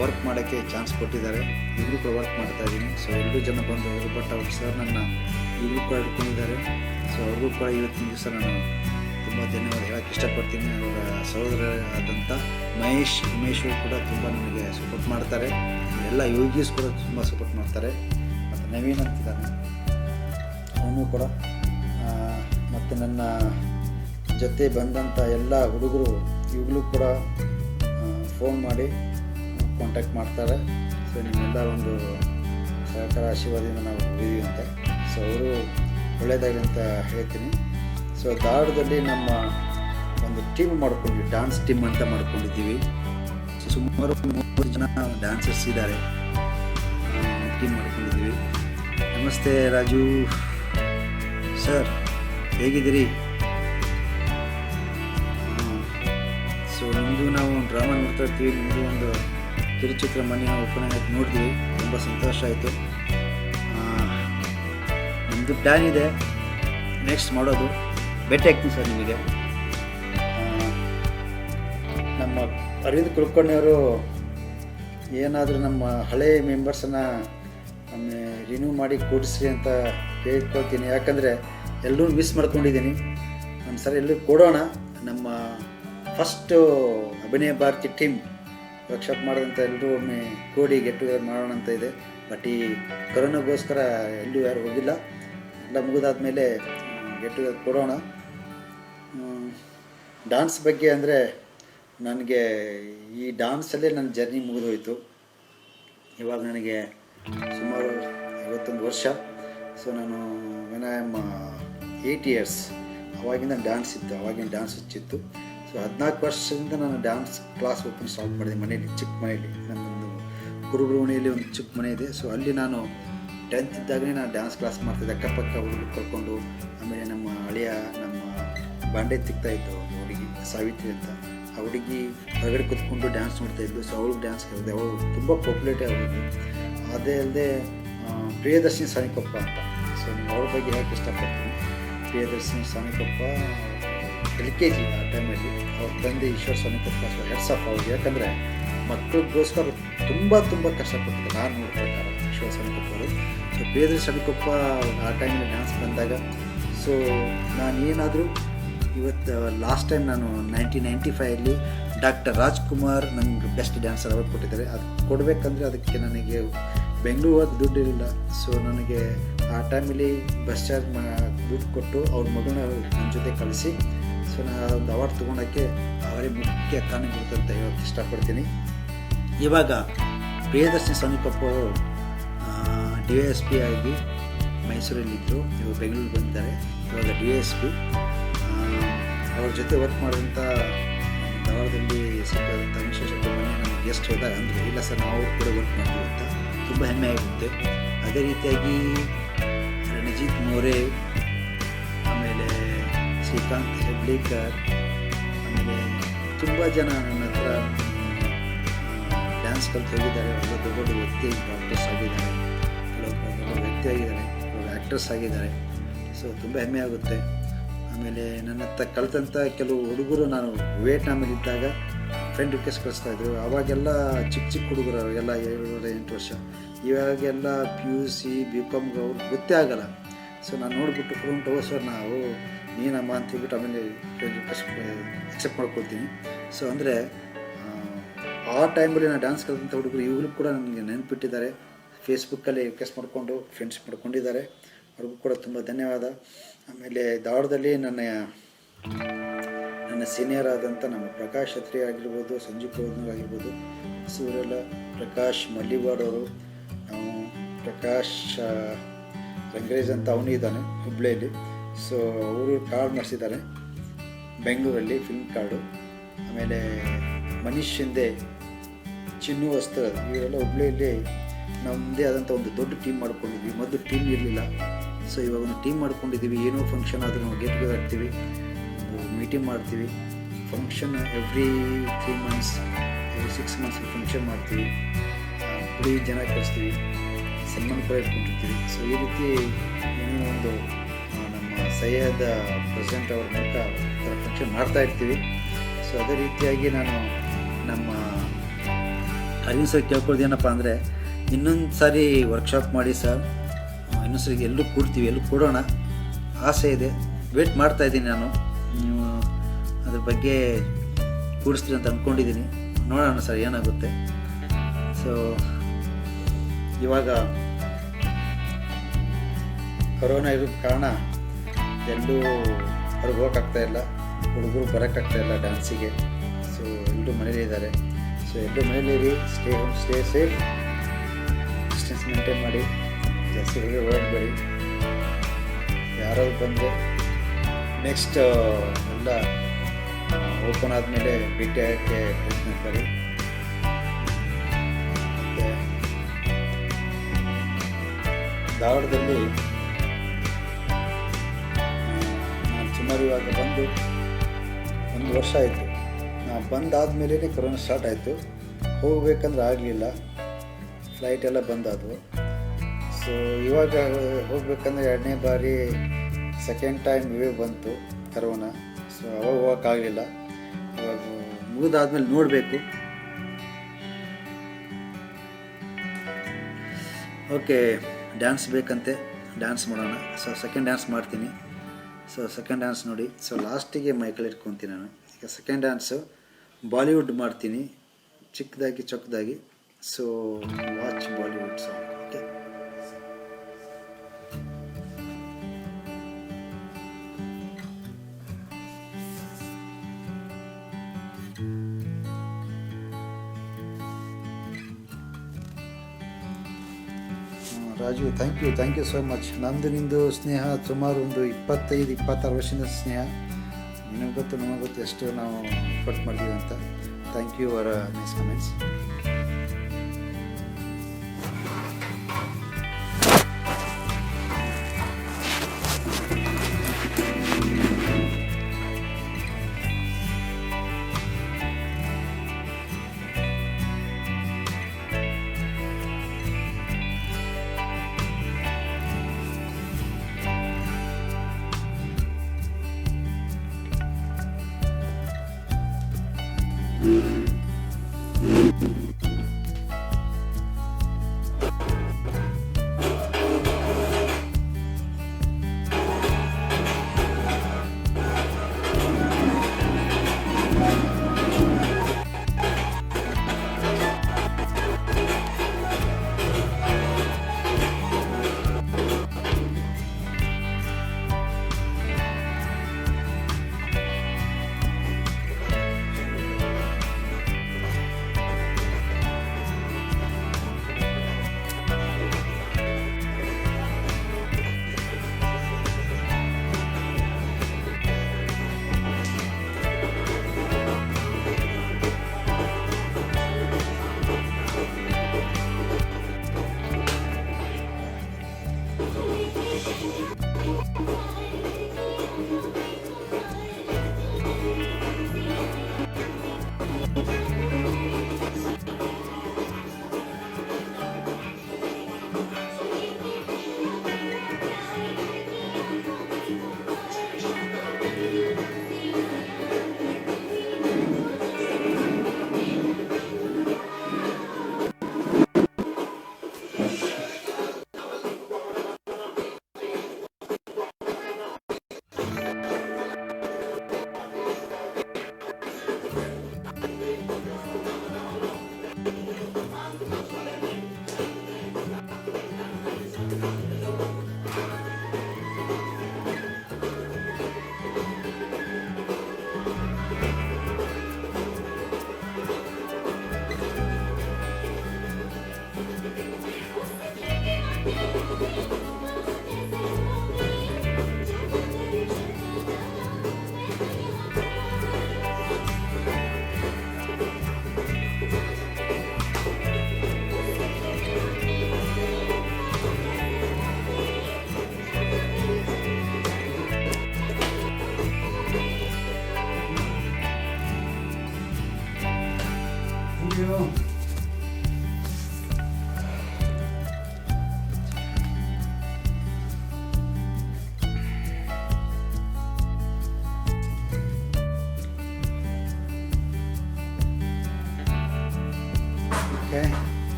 ವರ್ಕ್ ಮಾಡೋಕ್ಕೆ ಚಾನ್ಸ್ ಕೊಟ್ಟಿದ್ದಾರೆ. ಈಗಲೂ ಕೂಡ ವರ್ಕ್ ಮಾಡ್ತಾಯಿದ್ದೀನಿ. ಸೊ 2 ಜನ ಬಂದವರು. ಬಟ್ ಅವ್ರು ಸರ್ ನನ್ನ ಈಗಲೂ ಕೂಡ ಹಿಡ್ಕೊಂಡಿದ್ದಾರೆ. ಸೊ ಅವ್ರಿಗೂ ಕೂಡ ಇವತ್ತಿನ ದಿವಸ ನಾನು ತುಂಬ ಧನ್ಯವಾದ ಹೇಳೋಕ್ಕೆ ಇಷ್ಟಪಡ್ತೀನಿ. ಅವರ ಸಹೋದರ ಆದಂಥ ಉಮೇಶ್ ಕೂಡ ತುಂಬ ನನಗೆ ಸಪೋರ್ಟ್ ಮಾಡ್ತಾರೆ. ಎಲ್ಲ ಯೋಗೀಸ್ ಕೂಡ ತುಂಬ ಸಪೋರ್ಟ್ ಮಾಡ್ತಾರೆ. ಮತ್ತು ನವೀನ್ ಅಂತಿದ್ದಾನೆ, ಅವನು ಕೂಡ. ಮತ್ತು ನನ್ನ ಜೊತೆ ಬಂದಂಥ ಎಲ್ಲ ಹುಡುಗರು ಈಗಲೂ ಕೂಡ ಫೋನ್ ಮಾಡಿ ಕಾಂಟ್ಯಾಕ್ಟ್ ಮಾಡ್ತಾರೆ. ಸೊ ನಿಮ್ಮೆಲ್ಲ ಒಂದು ಸಹಕಾರ ಆಶೀರ್ವಾದದಿಂದ ನಾವು ಹೋಗಿದ್ದೀವಿ ಅಂತ. ಸೊ ಅವರು ಒಳ್ಳೆಯದಾಗಲಿ ಅಂತ ಹೇಳ್ತೀನಿ. ಸೊ ಧಾರವಾಡದಲ್ಲಿ ನಮ್ಮ ಒಂದು ಟೀಮ್ ಮಾಡ್ಕೊಂಡ್ವಿ, ಡ್ಯಾನ್ಸ್ ಟೀಮ್ ಅಂತ ಮಾಡ್ಕೊಂಡಿದ್ದೀವಿ. ಸೊ ಸುಮಾರು 30 ಜನ ಡ್ಯಾನ್ಸರ್ಸ್ ಇದ್ದಾರೆ. ಟೀಮ್ ಮಾಡ್ಕೊಂಡಿದ್ದೀವಿ. ನಮಸ್ತೆ ರಾಜು ಸರ್, ಹೇಗಿದ್ದೀರಿ? ಸೊ ನಿಮ್ಮದು ನಾವು ಡ್ರಾಮಾ ನೋಡ್ತಾ ಇರ್ತೀವಿ. ನಿಮ್ಮದು ಒಂದು ಕಿರುಚಿತ್ರ ಮನೆ ಓಪನ್ ಆಗಿ ನೋಡಿದ್ವಿ, ತುಂಬ ಸಂತೋಷ ಆಯಿತು. ನಿಮ್ಮದು ಪ್ಲ್ಯಾನ್ ಇದೆ ನೆಕ್ಸ್ಟ್ ಮಾಡೋದು. ಭೇಟಿ ಆಗ್ತೀನಿ ಸರ್ ನಿಮಗೆ. ನಮ್ಮ ಅರವಿಂದ್ ಕುಲಕರ್ಣಿಯವರು ಏನಾದರೂ ನಮ್ಮ ಹಳೆಯ ಮೆಂಬರ್ಸನ್ನು ರಿನ್ಯೂ ಮಾಡಿ ಕೂಡಿಸ್ರಿ ಅಂತ ಕೇಳ್ಕೊಳ್ತೀನಿ. ಯಾಕಂದರೆ ಎಲ್ಲರೂ ಮಿಸ್ ಮಾಡ್ಕೊಂಡಿದ್ದೀನಿ. ನಮ್ಮ ಸರ್ ಎಲ್ಲರೂ ಕೊಡೋಣ. ನಮ್ಮ ಫಸ್ಟು ಅಭಿನಯ ಭಾರತಿ ಟೀಮ್ ವರ್ಕ್ಶಾಪ್ ಮಾಡೋದಂತ ಎಲ್ಲರೂ ಒಮ್ಮೆ ಕೂಡಿ ಗೆಟ್ ಟುಗೆದರ್ ಮಾಡೋಣ ಅಂತ ಇದೆ. ಬಟ್ ಈ ಕೊರೋನಾಗೋಸ್ಕರ ಎಲ್ಲೂ ಯಾರು ಹೋಗಿಲ್ಲ. ಎಲ್ಲ ಮುಗಿದಾದ್ಮೇಲೆ ಗೆಟ್ ಟುಗೆದರ್ ಕೊಡೋಣ. ಡ್ಯಾನ್ಸ್ ಬಗ್ಗೆ ಅಂದರೆ ನನಗೆ ಈ ಡ್ಯಾನ್ಸಲ್ಲೇ ನನ್ನ ಜರ್ನಿ ಮುಗಿದೋಯ್ತು. ಇವಾಗ ನನಗೆ ಸುಮಾರು 51 ವರ್ಷ. ಸೊ ನಾನು ವೆನ್ ಐ ಆಮ್ 8 years ಅವಾಗಿಂದ ಡ್ಯಾನ್ಸ್ ಇತ್ತು, ಅವಾಗಿನ ಡ್ಯಾನ್ಸ್ ಹುಚ್ಚಿತ್ತು. ಸೊ 14 ವರ್ಷದಿಂದ ನಾನು ಡ್ಯಾನ್ಸ್ ಕ್ಲಾಸ್ ಓಪನ್ ಸ್ಟಾರ್ಟ್ ಮಾಡಿದೆ ಮನೇಲಿ, ಚಿಕ್ಕ ಮನೆಯಲ್ಲಿ. ನನ್ನೊಂದು ಕುರುಬುರುವಣಿಯಲ್ಲಿ ಒಂದು ಚಿಕ್ಕ ಮನೆ ಇದೆ. ಸೊ ಅಲ್ಲಿ ನಾನು 10th ಇದ್ದಾಗಲೇ ನಾನು ಡ್ಯಾನ್ಸ್ ಕ್ಲಾಸ್ ಮಾಡ್ತಿದ್ದೆ. ಅಕ್ಕಪಕ್ಕ ಹುಡುಗರು ಕರ್ಕೊಂಡು. ಆಮೇಲೆ ನಮ್ಮ ಅಳಿಯ, ನಮ್ಮ ಬಾಂಡೆ ತಿಕ್ತಾ ಇದ್ದು ಒಂದು ಹುಡುಗಿ ಸಾವಿತ್ರಿ ಅಂತ. ಆ ಹುಡುಗಿ ಹೊರಗಡೆ ಕೂತ್ಕೊಂಡು ಡ್ಯಾನ್ಸ್ ನೋಡ್ತಾ ಇದ್ದು. ಸೊ ಅವಳಿಗೆ ಡ್ಯಾನ್ಸ್ ಕಲಿದೆ. ಅವಳು ತುಂಬ ಪಾಪ್ಯುಲೇಟಿ ಆಗೋದು. ಅದೇ ಅಲ್ಲದೆ ಪ್ರಿಯದರ್ಶಿನಿ ಸಾನಿಕೊಪ್ಪ ಅಂತ. ಸೊ ನೀವು ಅವ್ರ ಬಗ್ಗೆ ಹೇಳಕ್ಕೆ ಇಷ್ಟಪಡ್ತೀನಿ. ಪ್ರಿಯದರ್ಶಿನಿ ಸಾನಿಕೊಪ್ಪ LKG ಆ ಟೈಮಲ್ಲಿ ಅವ್ರ ತಂದೆ Ishwar Sanikoppa. So hats off ಅವ್ರಿಗೆ, ಯಾಕಂದರೆ ಮಕ್ಕಳಿಗೋಸ್ಕರ ತುಂಬ ಕಷ್ಟಪಟ್ಟಿದ್ದಾರೆ ನಾನು ನೋಡೋ ಪ್ರಕಾರ ಈಶ್ವರ್ ಸಾನಿಕೊಪ್ಪ ಅವರು. ಸೊ ಪ್ರಿಯದರ್ಶಿನಿ ಸಾನಿಕೊಪ್ಪ ಆ ಟೈಮಲ್ಲಿ ಡ್ಯಾನ್ಸ್ ಬಂದಾಗ, ಸೊ ನಾನೇನಾದರೂ ಇವತ್ತು ಲಾಸ್ಟ್ ಟೈಮ್ ನಾನು 1995 ಡಾಕ್ಟರ್ ರಾಜ್ಕುಮಾರ್ ನನಗೆ ಬೆಸ್ಟ್ ಡ್ಯಾನ್ಸರ್ ಅವಾರ್ಡ್ ಕೊಟ್ಟಿದ್ದಾರೆ. ಅದು ಕೊಡಬೇಕಂದ್ರೆ ಅದಕ್ಕೆ ನನಗೆ ಬೆಂಗಳೂರು ಹೋಗಿ ದುಡ್ಡು ಇರಲಿಲ್ಲ. ಸೊ ನನಗೆ ಆ ಟೈಮಲ್ಲಿ ಬಸ್ ಚಾರ್ಜ್ ದುಡ್ಡು ಕೊಟ್ಟು ಅವ್ರ ಮಗನ ನನ್ನ ಜೊತೆ ಕಳಿಸಿ, ಸೊ ನಾನು ಒಂದು ಅವಾರ್ಡ್ ತೊಗೊಳಕ್ಕೆ ಅವರೇ ಮುಖ್ಯ ಕಾರಣಗಳು ಅಂತ ಹೇಳೋಕ್ಕೆ ಇಷ್ಟಪಡ್ತೀನಿ. ಇವಾಗ ಪ್ರಿಯದರ್ಶಿನಿ ಸಾನಿಕೊಪ್ಪ ಅವರು DSP ಆಗಿ ಮೈಸೂರಲ್ಲಿದ್ದರು. ಇವಾಗ ಬೆಂಗಳೂರಿಗೆ ಬಂದಿದ್ದಾರೆ. ಇವಾಗ DSP. ಅವ್ರ ಜೊತೆ ವರ್ಕ್ ಮಾಡಿದಂಥ ಧಾರವಾಡದಲ್ಲಿ ಸಿಕ್ಕಾದಂಥ ವಿಶೇಷ ಮನೆ ನಮಗೆ ಗೆಸ್ಟ್ ಹೋದಾಗ ಅಂದರೆ ಇಲ್ಲ ಸರ್ ನಾವು ಕೂಡ ವರ್ಕ್ ಮಾಡ್ತೀವಿ ಅಂತ ತುಂಬ ಹೆಮ್ಮೆ ಆಗುತ್ತೆ. ಅದೇ ರೀತಿಯಾಗಿ ರಣಜಿತ್ ಮೋರೆ, ಆಮೇಲೆ ಶ್ರೀಕಾಂತ್ ಹೆಬ್ಳೇಕರ್, ಆಮೇಲೆ ತುಂಬ ಜನ ನನ್ನ ಹತ್ರ ಡ್ಯಾನ್ಸ್ ಕಲಿತು ಹೋಗಿದ್ದಾರೆ. ಎಲ್ಲ ದೊಡ್ಡ ದೊಡ್ಡ ವ್ಯಕ್ತಿ ಡಾಕ್ಟರ್ಸ್ ಆಗಿದ್ದಾರೆ, ಕೆಲವೊಬ್ಬರು ದೊಡ್ಡ ವ್ಯಕ್ತಿ ಆಗಿದ್ದಾರೆ, ಕೆಲವರು ಆ್ಯಕ್ಟರ್ಸ್ ಆಗಿದ್ದಾರೆ. ಸೊ ತುಂಬ ಹೆಮ್ಮೆ ಆಗುತ್ತೆ. ಆಮೇಲೆ ನನ್ನ ಹತ್ರ ಕಲಿತಂಥ ಕೆಲವು ಹುಡುಗರು ನಾನು ವಿಯೆಟ್ನಾಮಲ್ಲಿದ್ದಾಗ ಫ್ರೆಂಡ್ ರಿಕ್ವೆಸ್ಟ್ ಕಳಿಸ್ತಾಯಿದ್ರು. ಅವಾಗೆಲ್ಲ ಚಿಕ್ಕ ಹುಡುಗರು, ಅವರಿಗೆಲ್ಲ 7-8 ವರ್ಷ. ಇವಾಗೆಲ್ಲ PUC BCom ಅವ್ರಿಗೆ ಗೊತ್ತೇ ಆಗೋಲ್ಲ. ಸೊ ನಾನು ನೋಡಿಬಿಟ್ಟು ಫ್ರೆಂಡ್ ಸರ್ ನಾವು ನೀನಮ್ಮ ಅಂತ ಹೇಳ್ಬಿಟ್ಟು ಆಮೇಲೆ ಫ್ರೆಂಡ್ ರಿಕ್ವೆಸ್ಟ್ ಅಕ್ಸೆಪ್ಟ್ ಮಾಡ್ಕೊಳ್ತೀನಿ. ಸೊ ಅಂದರೆ ಆ ಟೈಮಲ್ಲಿ ನಾನು ಡ್ಯಾನ್ಸ್ ಕಲಿತಂಥ ಹುಡುಗರು ಇವಾಗಲೂ ಕೂಡ ನನಗೆ ನೆನಪಿಟ್ಟಿದ್ದಾರೆ. ಫೇಸ್ಬುಕ್ಕಲ್ಲಿ ರಿಕ್ವೆಸ್ಟ್ ಮಾಡಿಕೊಂಡು ಫ್ರೆಂಡ್ಸ್ ಮಾಡ್ಕೊಂಡಿದ್ದಾರೆ. ಅವ್ರಿಗೂ ಕೂಡ ತುಂಬ ಧನ್ಯವಾದ. ಆಮೇಲೆ ಧಾರವಾಡದಲ್ಲಿ ನನ್ನ ಸೀನಿಯರ್ ಆದಂಥ ನಮ್ಮ ಪ್ರಕಾಶ್ ಅತ್ರಿ ಆಗಿರ್ಬೋದು, ಸಂಜು ಕೋದ್ನೂರ್ ಆಗಿರ್ಬೋದು, ಸೊ ಇವರೆಲ್ಲ ಪ್ರಕಾಶ್ ಮಲ್ಲಿವಾಡ್ ಅವರು, ನಾವು ಪ್ರಕಾಶ್ ರಂಗರೇಜ್ ಅಂತ ಅವನು ಇದ್ದಾನೆ ಹುಬ್ಳಿಯಲ್ಲಿ. ಸೊ ಅವರು ಕಾರ್ಡ್ ಮಾಡಿಸಿದ್ದಾರೆ ಬೆಂಗಳೂರಲ್ಲಿ, ಫಿಲ್ಮ್ ಕಾರ್ಡು. ಆಮೇಲೆ ಮನೀಶ್ ಶಿಂದೆ, ಚಿನ್ನು ವಸ್ತ್ರ, ಇವರೆಲ್ಲ ಹುಬ್ಳಿಯಲ್ಲಿ ನಮ್ಮದೇ ಆದಂಥ ಒಂದು ದೊಡ್ಡ ಟೀಮ್ ಮಾಡ್ಕೊಂಡಿದ್ವಿ. ಮೊದಲು ಟೀಮ್ ಇರಲಿಲ್ಲ. ಸೊ ಇವಾಗ ಒಂದು ಟೀಮ್ ಮಾಡ್ಕೊಂಡಿದ್ದೀವಿ. ಏನೋ ಫಂಕ್ಷನ್ ಆದರೂ ನಾವು ಗೆಟ್ ಟುಗೆದರ್ ಆಗ್ತೀವಿ, ಮೀಟಿಂಗ್ ಮಾಡ್ತೀವಿ. Function every 3 months, every 6 months function ಮಾಡ್ತೀವಿ. ಪುಡಿ ಜನ ಕಳಿಸ್ತೀವಿ, ಸನ್ಮಾನ ಕೂಡ ಇಟ್ಕೊಂಡಿರ್ತೀವಿ. ಸೊ ಈ ರೀತಿ ಏನೋ ಒಂದು ನಮ್ಮ ಸಹ್ಯದ ಪ್ರೆಸಿಡೆಂಟ್ ಅವ್ರ ಮೂಲಕ ಫಂಕ್ಷನ್ ಮಾಡ್ತಾ ಇರ್ತೀವಿ. ಸೊ ಅದೇ ರೀತಿಯಾಗಿ ನಾನು ನಮ್ಮ ಅರವಿಂದ್ ಸರ್ ಕೇಳ್ಕೊಳ್ಳೋದು ಏನಪ್ಪ ಅಂದರೆ, ಇನ್ನೊಂದು ಸಾರಿ ವರ್ಕ್ಶಾಪ್ ಮಾಡಿ ಸರ್, ಇನ್ನೊಂದು ಸರಿ ಎಲ್ಲರೂ ಕೂಡ್ತೀವಿ, ಎಲ್ಲರೂ ಕೂಡೋಣ, ಆಸೆ ಇದೆ, ವೇಟ್ ಮಾಡ್ತಾಯಿದ್ದೀನಿ ನಾನು. ನೀವು ಅದ್ರ ಬಗ್ಗೆ ಕೂಡಿಸ್ತೀರಿ ಅಂತ ಅಂದ್ಕೊಂಡಿದ್ದೀನಿ. ನೋಡೋಣ ಸರ್ ಏನಾಗುತ್ತೆ. ಸೊ ಇವಾಗ ಕೊರೋನಾ ಇರೋದ ಕಾರಣ ಎಲ್ಲೂ ಹೊರಗೆ ಹೋಗೋಕ್ಕಾಗ್ತಾಯಿಲ್ಲ, ಹುಡುಗರು ಬರೋಕ್ಕಾಗ್ತಾಯಿಲ್ಲ ಡ್ಯಾನ್ಸಿಗೆ. ಸೊ ಎಲ್ಲರೂ ಮನೇಲೇ ಇದ್ದಾರೆ. ಸೊ ಎಲ್ಲರೂ ಮನೇಲಿ stay home, stay safe, distance maintain ಮಾಡಿ, ಜಾಸ್ತಿ ಹೊರಗೆ ಓಡಬೇಡಿ. ಯಾರಾದ್ರು ಬಂದರೆ ನೆಕ್ಸ್ಟ್ ಎಲ್ಲ ಓಪನ್ ಆದಮೇಲೆ ಭೇಟಿ ಆಗೋಕ್ಕೆ ಪ್ರಯತ್ನ ಪಡಿ. ಮತ್ತು ಧಾರವಾಡದಲ್ಲಿ ನಾನು ಸುಮಾರು ಇವಾಗ ಬಂದು 1 ವರ್ಷ ಆಯಿತು. ನಾನು ಬಂದಾದಮೇಲೆ ಕೊರೋನಾ ಸ್ಟಾರ್ಟ್ ಆಯಿತು. ಹೋಗಬೇಕಂದ್ರೆ ಆಗಲಿಲ್ಲ, ಫ್ಲೈಟ್ ಎಲ್ಲ ಬಂದಾದವು. ಸೊ ಇವಾಗ ಹೋಗ್ಬೇಕಂದ್ರೆ 2ನೇ ಬಾರಿ ಸೆಕೆಂಡ್ ಟೈಮ್ ವೇವ್ ಬಂತು ಕರೋನಾ. ಸೊ ಅವಾಗ ಹೋಗೋಕ್ಕಾಗಲಿಲ್ಲ. ಇವಾಗ ಮುಗಿದಾದ್ಮೇಲೆ ನೋಡಬೇಕು. ಓಕೆ, ಡ್ಯಾನ್ಸ್ ಬೇಕಂತೆ, ಡ್ಯಾನ್ಸ್ ಮಾಡೋಣ. ಸೊ ಸೆಕೆಂಡ್ ಡ್ಯಾನ್ಸ್ ಮಾಡ್ತೀನಿ. ಸೊ ಸೆಕೆಂಡ್ ಡ್ಯಾನ್ಸ್ ನೋಡಿ. ಸೊ ಲಾಸ್ಟಿಗೆ ಮೈಕಲ್ಲಿ ಇಟ್ಕೊತೀನಿ ನಾನು. ಈಗ ಸೆಕೆಂಡ್ ಡ್ಯಾನ್ಸು ಬಾಲಿವುಡ್ ಮಾಡ್ತೀನಿ, ಚಿಕ್ಕದಾಗಿ ಚೊಕ್ಕದಾಗಿ. So watch Bollywood song. Okay, Raju, thank you so much. ನಂದು ನಿಂದು ಸ್ನೇಹ ಸುಮಾರು ಒಂದು 25-26 ವರ್ಷದ ಸ್ನೇಹ. ನಿನಗೆ ಗೊತ್ತು, ನಮಗೆ ಗೊತ್ತು ಎಷ್ಟು ನಾವು ಎಫರ್ಟ್ ಮಾಡಿದ್ದೀವಿ ಅಂತ. ಥ್ಯಾಂಕ್ ಯು ಅವರ ನೈಸ್ ಕಮೆಂಟ್ಸ್. Okay.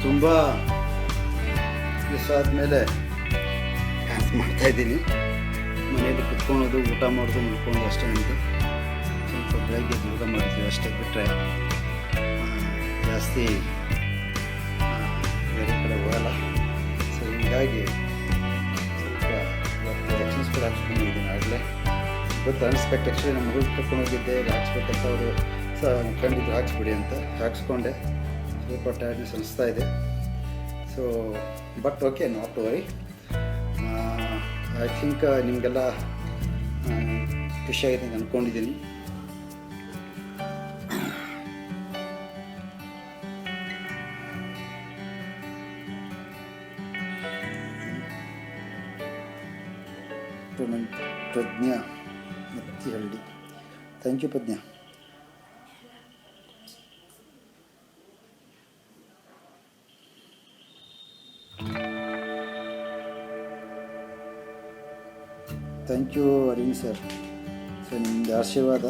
ತುಂಬ ದಿವಸ ಆದಮೇಲೆ ಡ್ಯಾನ್ಸ್ ಮಾಡ್ತಾಯಿದ್ದೀನಿ. ಮನೆಯಲ್ಲಿ ಕುತ್ಕೊಳ್ಳೋದು, ಊಟ ಮಾಡೋದು, ಮಲ್ಕೊಳ್ಳೋದು ಅಷ್ಟೇ ಅಂತ. ಸ್ವಲ್ಪ ಬೆಳಗ್ಗೆ ಯೋಗ ಮಾಡ್ತೀವಿ ಅಷ್ಟೇ, ಬಿಟ್ಟರೆ ಜಾಸ್ತಿ ಬೇರೆ ಕಡೆ ಹೋಗಲ್ಲ. ಸೊ ಹೀಗಾಗಿ ಸ್ವಲ್ಪ ಇವತ್ತು ಎಕ್ಸಸೈಸ್ ಕೂಡ ಹಾಕ್ಸ್ಕೊಂಡಿದ್ದೀನಿ ಆಗಲೇ. ಇವತ್ತು ಅನ್ಸ್ಪೆಕ್ಟ್ ಆ್ಯಕ್ಚುಲಿ ನಮ್ಮ ಮಗಳು ಕರ್ಕೊಂಡು ಹೋಗಿದ್ದೆ, ಹಾಕ್ಸ್ಬೇಕಂತ ಅವರು ಕಂಡಿದ್ದು ಹಾಕ್ಸ್ಬಿಡಿ ಅಂತ ಹಾಕ್ಸ್ಕೊಂಡೆ. ಸ್ವಲ್ಪ ಟೈರ್ಡ್ನೆಸ್ ಅನಿಸ್ತಾ ಇದೆ. So but okay, not to worry. I think ನಿಮಗೆಲ್ಲ ಖುಷಿಯಾಗಿದೆ ಅಂತ ಅಂದ್ಕೊಂಡಿದ್ದೀನಿ. Prajna Mattihalli, thank you Prajna. Thank you Arvind sir. So ನಿಮ್ಮದು ಆಶೀರ್ವಾದ.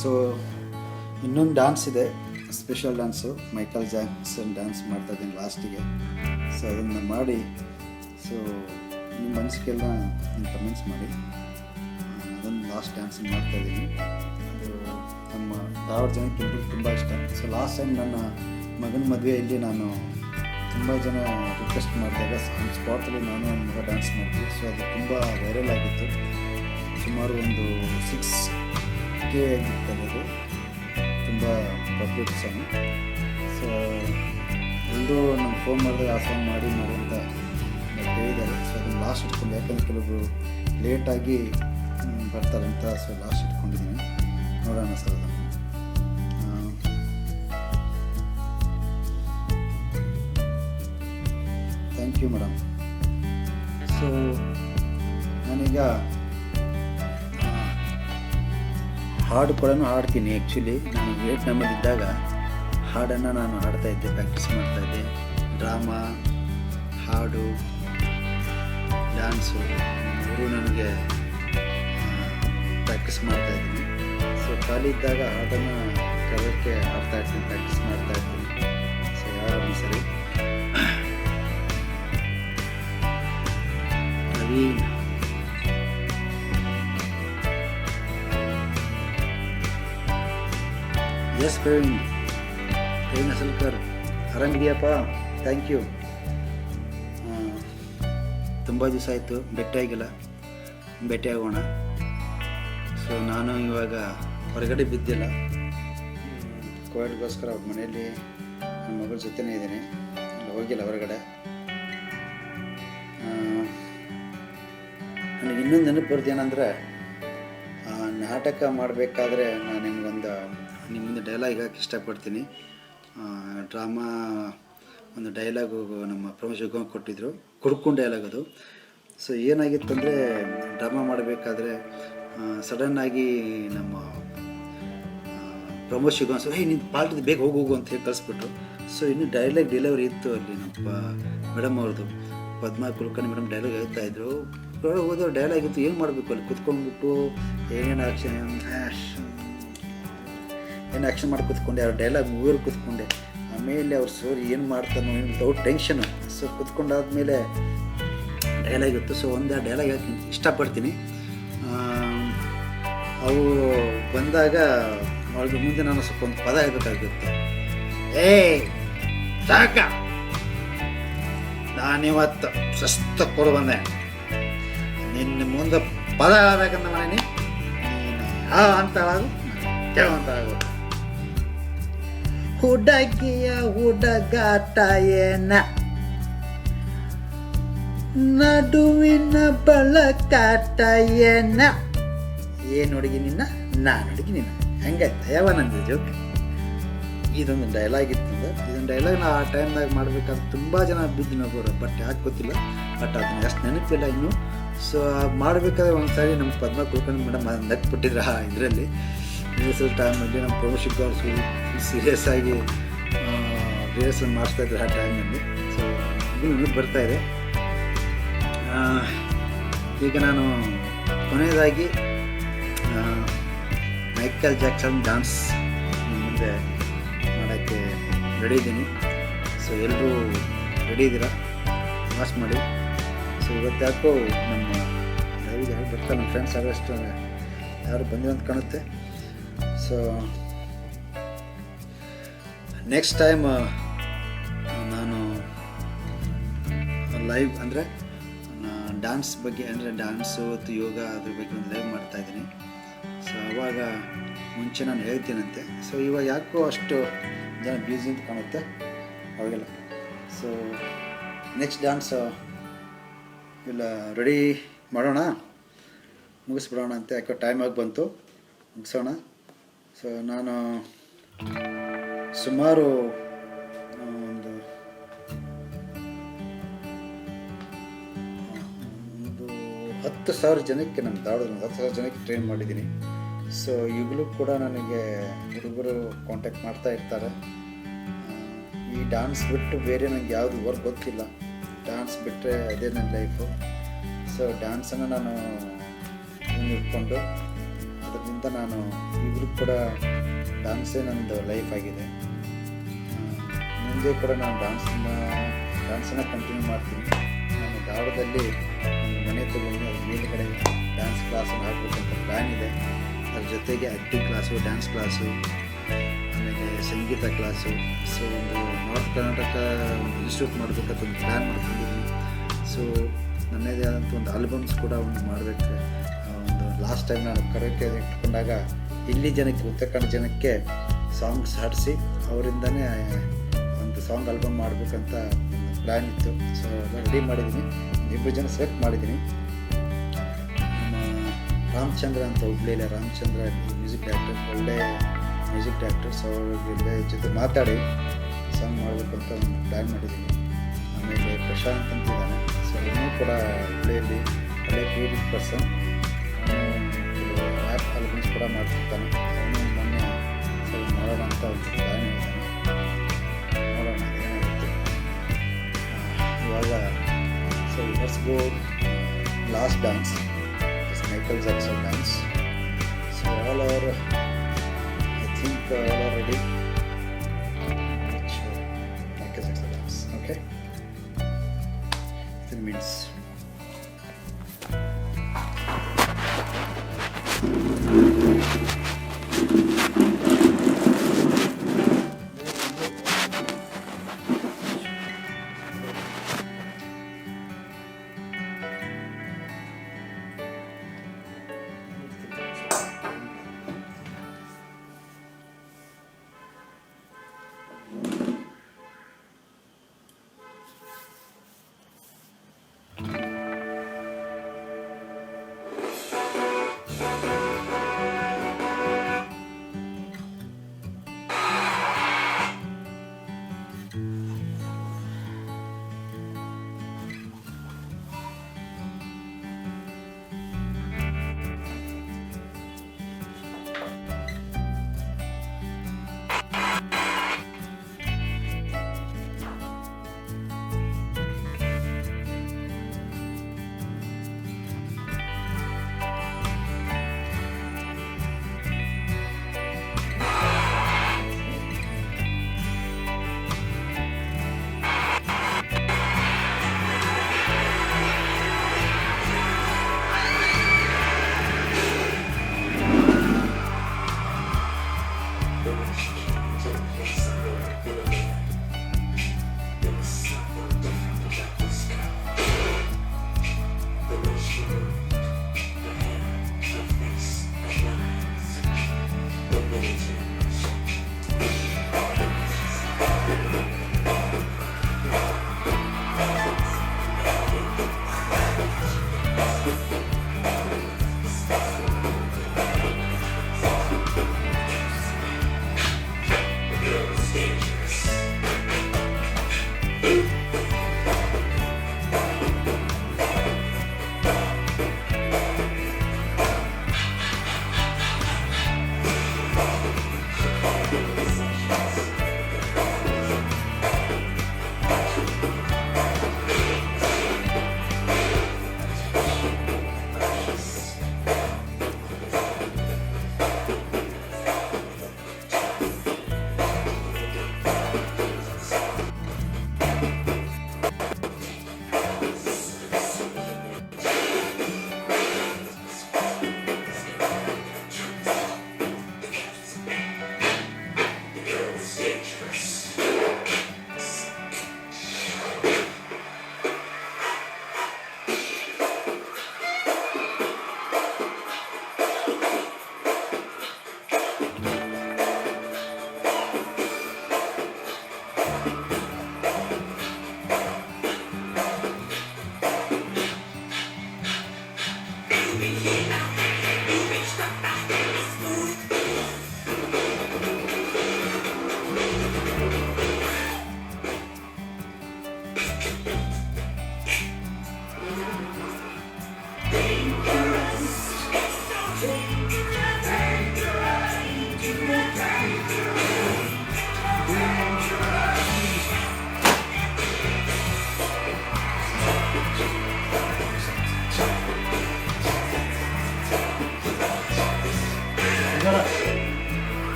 ಸೊ ಇನ್ನೊಂದು ಡ್ಯಾನ್ಸ್ ಇದೆ, special dance, Michael Jackson dance ಮಾಡ್ತಾಯಿದ್ದೀನಿ ಲಾಸ್ಟಿಗೆ. ಸೊ ಅದನ್ನು ಮಾಡಿ, ಸೊ ನಿಮ್ಮ ಅನಿಸಿಕೆಲ್ಲ ನೀವು ಕಮೆಂಟ್ಸ್ ಮಾಡಿ. ಅದನ್ನು ಲಾಸ್ಟ್ ಡ್ಯಾನ್ಸ್ ಮಾಡ್ತಾಯಿದ್ದೀನಿ. ಅದು ನಮ್ಮ ಧಾರವಾಡ ಜನಕ್ಕೆ ತುಂಬ ಇಷ್ಟ. ಸೊ ಲಾಸ್ಟ್ ಟೈಮ್ ನನ್ನ ಮಗನ ಮದುವೆಯಲ್ಲಿ ನಾನು ತುಂಬ ಜನ ರಿಕ್ವೆಸ್ಟ್ ಮಾಡಿದಾಗ ಆನ್ ಸ್ಪಾಟಲ್ಲಿ ನಾನು ನನ್ನ ಮಗ ಡ್ಯಾನ್ಸ್ ಮಾಡ್ತೀವಿ. ಸೊ ಅದು ತುಂಬ ವೈರಲ್ ಆಗಿತ್ತು. ಸುಮಾರು ಒಂದು 6K ಆಗಿರ್ತದೆ. ಅದು ತುಂಬ ಪಾಪ್ಯುಲರ್ ಸಾಂಗ್. ಸೊ ಎಲ್ಲರೂ ನಂಗೆ ಫೋನ್ ಮಾಡಿದಾಗ ಆ ಸಾಂಗ್ ಮಾಡಿ ಅಂತ ಹೇಳಿದ್ದಾರೆ. ಸೊ ಅದನ್ನು ಲಾಸ್ಟ್ ಇಟ್ಕೊಂಡು, ಯಾಕಂದರೆ ಕೆಲವರು ಲೇಟಾಗಿ ಬರ್ತಾರಂತ. ಸೊ ಲಾಸ್ಟ್ ಇಟ್ಕೊಂಡಿದ್ದೀನಿ, ನೋಡೋಣ ಸರ್ ಅದನ್ನು. Thank you madam. ಸೊ ನಾನೀಗ ಹಾಡು ಕೂಡ ಹಾಡ್ತೀನಿ. ಆ್ಯಕ್ಚುಲಿ ನಾನು ವಿಯೆಟ್ನಾಮಲ್ಲಿದ್ದಾಗ ಹಾಡನ್ನು ನಾನು ಹಾಡ್ತಾಯಿದ್ದೆ, ಪ್ರಾಕ್ಟೀಸ್ ಮಾಡ್ತಾಯಿದ್ದೆ. ಡ್ರಾಮಾ, ಹಾಡು, ಡ್ಯಾನ್ಸು ಮೂರು ನನಗೆ ಪ್ರಾಕ್ಟೀಸ್ ಮಾಡ್ತಾಯಿದ್ದೀನಿ. ಸೊ ಖಾಲಿ ಇದ್ದಾಗ ಹಾಡನ್ನು ಕಲಿಯೋಕ್ಕೆ ಹಾಡ್ತಾಯಿರ್ತೀನಿ, ಪ್ರಾಕ್ಟೀಸ್ ಮಾಡ್ತಾಯಿರ್ತೀನಿ. ಸೊ ಯಾವಾಗಲೂ ಸರಿ. ನವೀನ್, ಎಸ್ ಪ್ರವೀಣ್ ಅಸಲ್ಕರ್, ಆರಾಮಿದೆಯಪ್ಪ? Thank you. ತುಂಬ ದಿವಸ ಆಯಿತು ಭೇಟಿಯಾಗಿಲ್ಲ, ಭೇಟಿಯಾಗೋಣ. ಸೊ ನಾನು ಇವಾಗ ಹೊರಗಡೆ ಬಿದ್ದಿಲ್ಲ, ಕೋವಿಡ್ಗೋಸ್ಕರ ಅವ್ರ ಮನೆಯಲ್ಲಿ ನನ್ನ ಮಗಳ ಜೊತೆನೇ ಇದ್ದೀನಿ, ಅಲ್ಲಿ ಹೋಗಿಲ್ಲ ಹೊರಗಡೆ. ನನಗೆ ಇನ್ನೊಂದು ನೆನಪು ಬರೋದು ಏನಂದರೆ, ನಾಟಕ ಮಾಡಬೇಕಾದ್ರೆ ನಾನು ನಿಮ್ಮ ಮುಂದೆ ಡೈಲಾಗ್ ಹಾಕಿ ಇಷ್ಟಪಡ್ತೀನಿ. ಡ್ರಾಮಾ ಒಂದು ಡೈಲಾಗು ನಮ್ಮ ಪ್ರಮೋದ್ ಶಿವಕುಮಾರ್ ಕೊಟ್ಟಿದ್ದರು, ಕುಡ್ಕೊಂಡು ಡೈಲಾಗ್ ಅದು. ಸೊ ಏನಾಗಿತ್ತಂದರೆ, ಡ್ರಾಮಾ ಮಾಡಬೇಕಾದ್ರೆ ಸಡನ್ನಾಗಿ ನಮ್ಮ ಪ್ರಮೋದ್ ಶಿವಕುಮಾರ್ ನೀನು ಪಾಲ್ಟಿದ್ದು ಬೇಗ ಹೋಗು ಅಂತ ಹೇಳಿ ಕಳಿಸ್ಬಿಟ್ರು. ಸೊ ಇನ್ನು ಡೈಲಾಗ್ ಡೆಲಿವರಿ ಇತ್ತು ಅಲ್ಲಿ ನಮ್ಮ ಮೇಡಮ್ ಅವ್ರದ್ದು, ಪದ್ಮಾ ಕುಲಕರ್ಣಿ ಮೇಡಮ್ ಡೈಲಾಗ್ ಹೇಳ್ತಾಯಿದ್ರು. ಹೋದವ್ರು ಡೈಲಾಗ್ ಇತ್ತು, ಏನು ಮಾಡಬೇಕು ಅಲ್ಲಿ ಕುತ್ಕೊಂಡ್ಬಿಟ್ಟು ಏನೇನು ಆ್ಯಕ್ಷನ್ ಮಾಡಿ ಕೂತ್ಕೊಂಡೆ. ಅವ್ರ ಡೈಲಾಗ್ ಮೂವರು ಕೂತ್ಕೊಂಡೆ. ಆಮೇಲೆ ಅವ್ರು ಸೋರಿ ಏನು ಮಾಡ್ತಾನೋ ವಿತೌಟ್ ಟೆನ್ಷನು. ಸೊ ಕೂತ್ಕೊಂಡಾದ್ಮೇಲೆ ಡೈಲಾಗ್ ಇತ್ತು. ಸೊ ಒಂದು ಡೈಲಾಗ್ ಹಾಕಿ ಇಷ್ಟಪಡ್ತೀನಿ. ಅವು ಬಂದಾಗ ಅವ್ರಿಗೆ ಮುಂದೆ ನಾನು ಸ್ವಲ್ಪ ಒಂದು ಪದ ಹೇಳಬೇಕಾಗುತ್ತೆ. ಸಾಕ, ನಾನಿವತ್ತು ಸ್ವಸ್ಥ ಕೊಡು ಬಂದೆ, ನಿನ್ನ ಮುಂದೆ ಪದ ಹೇಳ್ಬೇಕಂದ ಮನೆ ನೀನು ಅಂತ ಹೇಳೋದು ಅಂತ ಆಗೋದು. ಹುಡುಗಿಯ ಹುಡುಗಾಟ ಏನ, ನಡುವಿನ ಬಳಕಾಟ ಏನ, ಏನು ಹುಡುಗಿ ನಿನ್ನ, ನಾನು ಹುಡುಗಿ ನಿನ್ನ, ಹೆಂಗಾಯ್ತು ಯಾವ ನಂದು ಜೋಕ್. ಇದೊಂದು ಡೈಲಾಗ್ ಇತ್ತಂದ್ರೆ, ಇದೊಂದು ಡೈಲಾಗ್ ನಾ ಆ ಟೈಮ್ದಾಗ ಮಾಡಬೇಕಾದ್ರೆ ತುಂಬ ಜನ ಬಿದ್ದು ನಗೋರು, ಬಟ್ ಯಾಕೆ ಗೊತ್ತಿಲ್ಲ, ಬಟ್ ಅದನ್ನ ಅಷ್ಟು ನೆನಪಿಲ್ಲ ಇನ್ನು. ಸೊ ಮಾಡಬೇಕಾದ್ರೆ ಒಂದು ಸಾರಿ ನಮ್ಮ ಪದ್ಮಾ ಕುಲಕರ್ಣಿ ಮೇಡಮ್ ನಕ್ಬಿಟ್ಟಿದ್ರು ಆ ಇದರಲ್ಲಿ ರಿಹರ್ಸಲ್ ಟೈಮಲ್ಲಿ. ನಮ್ಮ ಪ್ರಮೋದ್ ಶಿವಕುಮಾರ್ ಸೀರಿಯಸ್ ಆಗಿ ರಿಹರ್ಸಲ್ ಮಾಡಿಸ್ತಾಯಿದ್ರು ಆ ಟೈಮಲ್ಲಿ. ಸೊ ಇದು ನನಗೆ ಬರ್ತಾಯಿದೆ. ಈಗ ನಾನು ಕೊನೆಯದಾಗಿ ಮೈಕಲ್ ಜಾಕ್ಸನ್ ಡ್ಯಾನ್ಸ್ ಮುಂದೆ ಮಾಡೋಕ್ಕೆ ರೆಡಿ ಇದ್ದೀನಿ. ಸೊ ಎಲ್ಲರೂ ರೆಡಿ ಇದ್ದೀರಾ? ವಾಚ್ ಮಾಡಿ. ಸೊ ಇವತ್ತು ಯಾಕೋ ನಮ್ಮ ಲೈವ್ಗೆ ಯಾರು ಬರ್ತಾರೆ, ನಮ್ಮ ಫ್ರೆಂಡ್ಸ್ ಯಾರಷ್ಟು ಯಾರು ಬಂದಿರಂತ ಕಾಣುತ್ತೆ. ಸೊ ನೆಕ್ಸ್ಟ್ ಟೈಮ್ ನಾನು ಲೈವ್ ಅಂದರೆ ಡ್ಯಾನ್ಸ್ ಬಗ್ಗೆ, ಅಂದರೆ ಡ್ಯಾನ್ಸು ಮತ್ತು ಯೋಗ ಅದ್ರ ಬಗ್ಗೆ ಒಂದು ಲೈವ್ ಮಾಡ್ತಾಯಿದ್ದೀನಿ. ಸೊ ಆವಾಗ ಮುಂಚೆ ನಾನು ಹೇಳ್ತೀನಂತೆ. ಸೊ ಇವಾಗ ಯಾಕೋ ಅಷ್ಟು ಜನ ಬ್ಯೂಸಿ ಅಂತ ಕಾಣುತ್ತೆ, ಅವಾಗೆಲ್ಲ. ಸೊ ನೆಕ್ಸ್ಟ್ ಡ್ಯಾನ್ಸ್ ಇಲ್ಲ ರೆಡಿ ಮಾಡೋಣ, ಮುಗಿಸ್ಬಿಡೋಣ ಅಂತ. ಯಾಕೋ ಟೈಮ್ ಆಗಿ ಬಂತು, ಮುಗಿಸೋಣ. ಸೊ ನಾನು ಸುಮಾರು ಒಂದು 10,000 ಜನಕ್ಕೆ ನಮ್ಮ ದಾವಣಗೆರೆ 10,000 ಜನಕ್ಕೆ ಟ್ರೈನ್ ಮಾಡಿದ್ದೀನಿ. ಸೊ ಈಗಲೂ ಕೂಡ ನನಗೆ ಹುಡುಗರು ಕಾಂಟ್ಯಾಕ್ಟ್ ಮಾಡ್ತಾ ಇರ್ತಾರೆ. ಈ ಡ್ಯಾನ್ಸ್ ಬಿಟ್ಟು ಬೇರೆ ನನಗೆ ಯಾವುದು ವರ್ಕ್ ಗೊತ್ತಿಲ್ಲ, ಡ್ಯಾನ್ಸ್ ಬಿಟ್ಟರೆ ಅದೇ ನನ್ನ ಲೈಫು. ಸೊ ಡ್ಯಾನ್ಸನ್ನು ನಾನು ಇಟ್ಕೊಂಡು ಅದರಿಂದ ನಾನು ಈಗಲೂ ಕೂಡ ಡ್ಯಾನ್ಸೇ ನನ್ನದು ಲೈಫ್ ಆಗಿದೆ. ಮುಂದೆ ಕೂಡ ನಾನು ಡ್ಯಾನ್ಸನ್ನು ಕಂಟಿನ್ಯೂ ಮಾಡ್ತೀನಿ. ನಾನು ಧಾರವಾಡದಲ್ಲಿ ಒಂದು ಮನೆ ತಗೊಂಡು ಅದ್ರ ಮೇಲುಗಡೆ ಡ್ಯಾನ್ಸ್ ಕ್ಲಾಸನ್ನು ಹಾಕಬೇಕಂತ ಪ್ಲ್ಯಾನ್ ಇದೆ. ಅದ್ರ ಜೊತೆಗೆ ಆ್ಯಕ್ಟಿಂಗ್ ಕ್ಲಾಸು, ಡ್ಯಾನ್ಸ್ ಕ್ಲಾಸು, ಆಮೇಲೆ ಸಂಗೀತ ಕ್ಲಾಸು. ಸೊ ಒಂದು ನಾರ್ತ್ ಕರ್ನಾಟಕ ಒಂದು ಇನ್ಸ್ಟಿಟ್ಯೂಟ್ ಮಾಡಬೇಕಂತ ಒಂದು ಪ್ಲ್ಯಾನ್ ಮಾಡ್ಕೊಂಡಿದ್ದೀನಿ. ಸೊ ನನ್ನದೇ ಆದಂಥ ಒಂದು ಆಲ್ಬಮ್ಸ್ ಕೂಡ ಒಂದು ಮಾಡಬೇಕು. ಒಂದು ಲಾಸ್ಟ್ ಟೈಮ್ ನಾನು ಕರೆಕ್ಟ್ ಇಟ್ಕೊಂಡಾಗ ಇಲ್ಲಿ ಜನಕ್ಕೆ, ಉತ್ತರ ಕನ್ನಡ ಜನಕ್ಕೆ ಸಾಂಗ್ಸ್ ಹಾಡಿಸಿ ಅವರಿಂದನೇ ಒಂದು ಸಾಂಗ್ ಆಲ್ಬಮ್ ಮಾಡಬೇಕಂತ ಒಂದು ಪ್ಲ್ಯಾನ್ ಇತ್ತು. ಸೊ ಎಲ್ಲ ರೆಡಿ ಮಾಡಿದ್ದೀನಿ, 2 ಜನ ಸೆಲೆಕ್ಟ್ ಮಾಡಿದ್ದೀನಿ. ನಮ್ಮ ರಾಮಚಂದ್ರ ಅಂತ ಹುಬ್ಳಿಯಲ್ಲಿ, ರಾಮಚಂದ್ರ ಮ್ಯೂಸಿಕ್ ಡೈರೆಕ್ಟರ್, ಒಳ್ಳೆ ಮ್ಯೂಸಿಕ್ ಡೈರೆಕ್ಟರ್. ಸೊ ಅವ್ರ ಜೊತೆ ಮಾತಾಡಿ ಸಾಂಗ್ ಮಾಡಬೇಕಂತ ಒಂದು ಪ್ಲ್ಯಾನ್ ಮಾಡಿದ್ದೀನಿ. ಆಮೇಲೆ ಪ್ರಶಾಂತ್ ಅಂತಿದ್ದಾನೆ. ಸೊ ಇನ್ನೂ ಕೂಡ ಹುಬ್ಳಿಯಲ್ಲಿ ಒಳ್ಳೆ ಕ್ರಿಯೇಟಿವ್ ಪರ್ಸನ್, ಆ್ಯಪ್ ಆಲ್ಬಮ್ಸ್ ಕೂಡ ಮಾಡ್ತಿರ್ತಾನೆ. ಅವನು ಮೊನ್ನೆ ಸರಿ ನೋಡೋಣ ಅಂತ ಒಂದು ಪ್ಲ್ಯಾನ್ ಇದ್ದಾನೆ. ನೋಡೋಣ ಏನಾಗುತ್ತೆ. ಇವಾಗ so let's go last dance is Michael Jackson dance. So all are I think all are ready. Michael Jackson dance okay 3 minutes.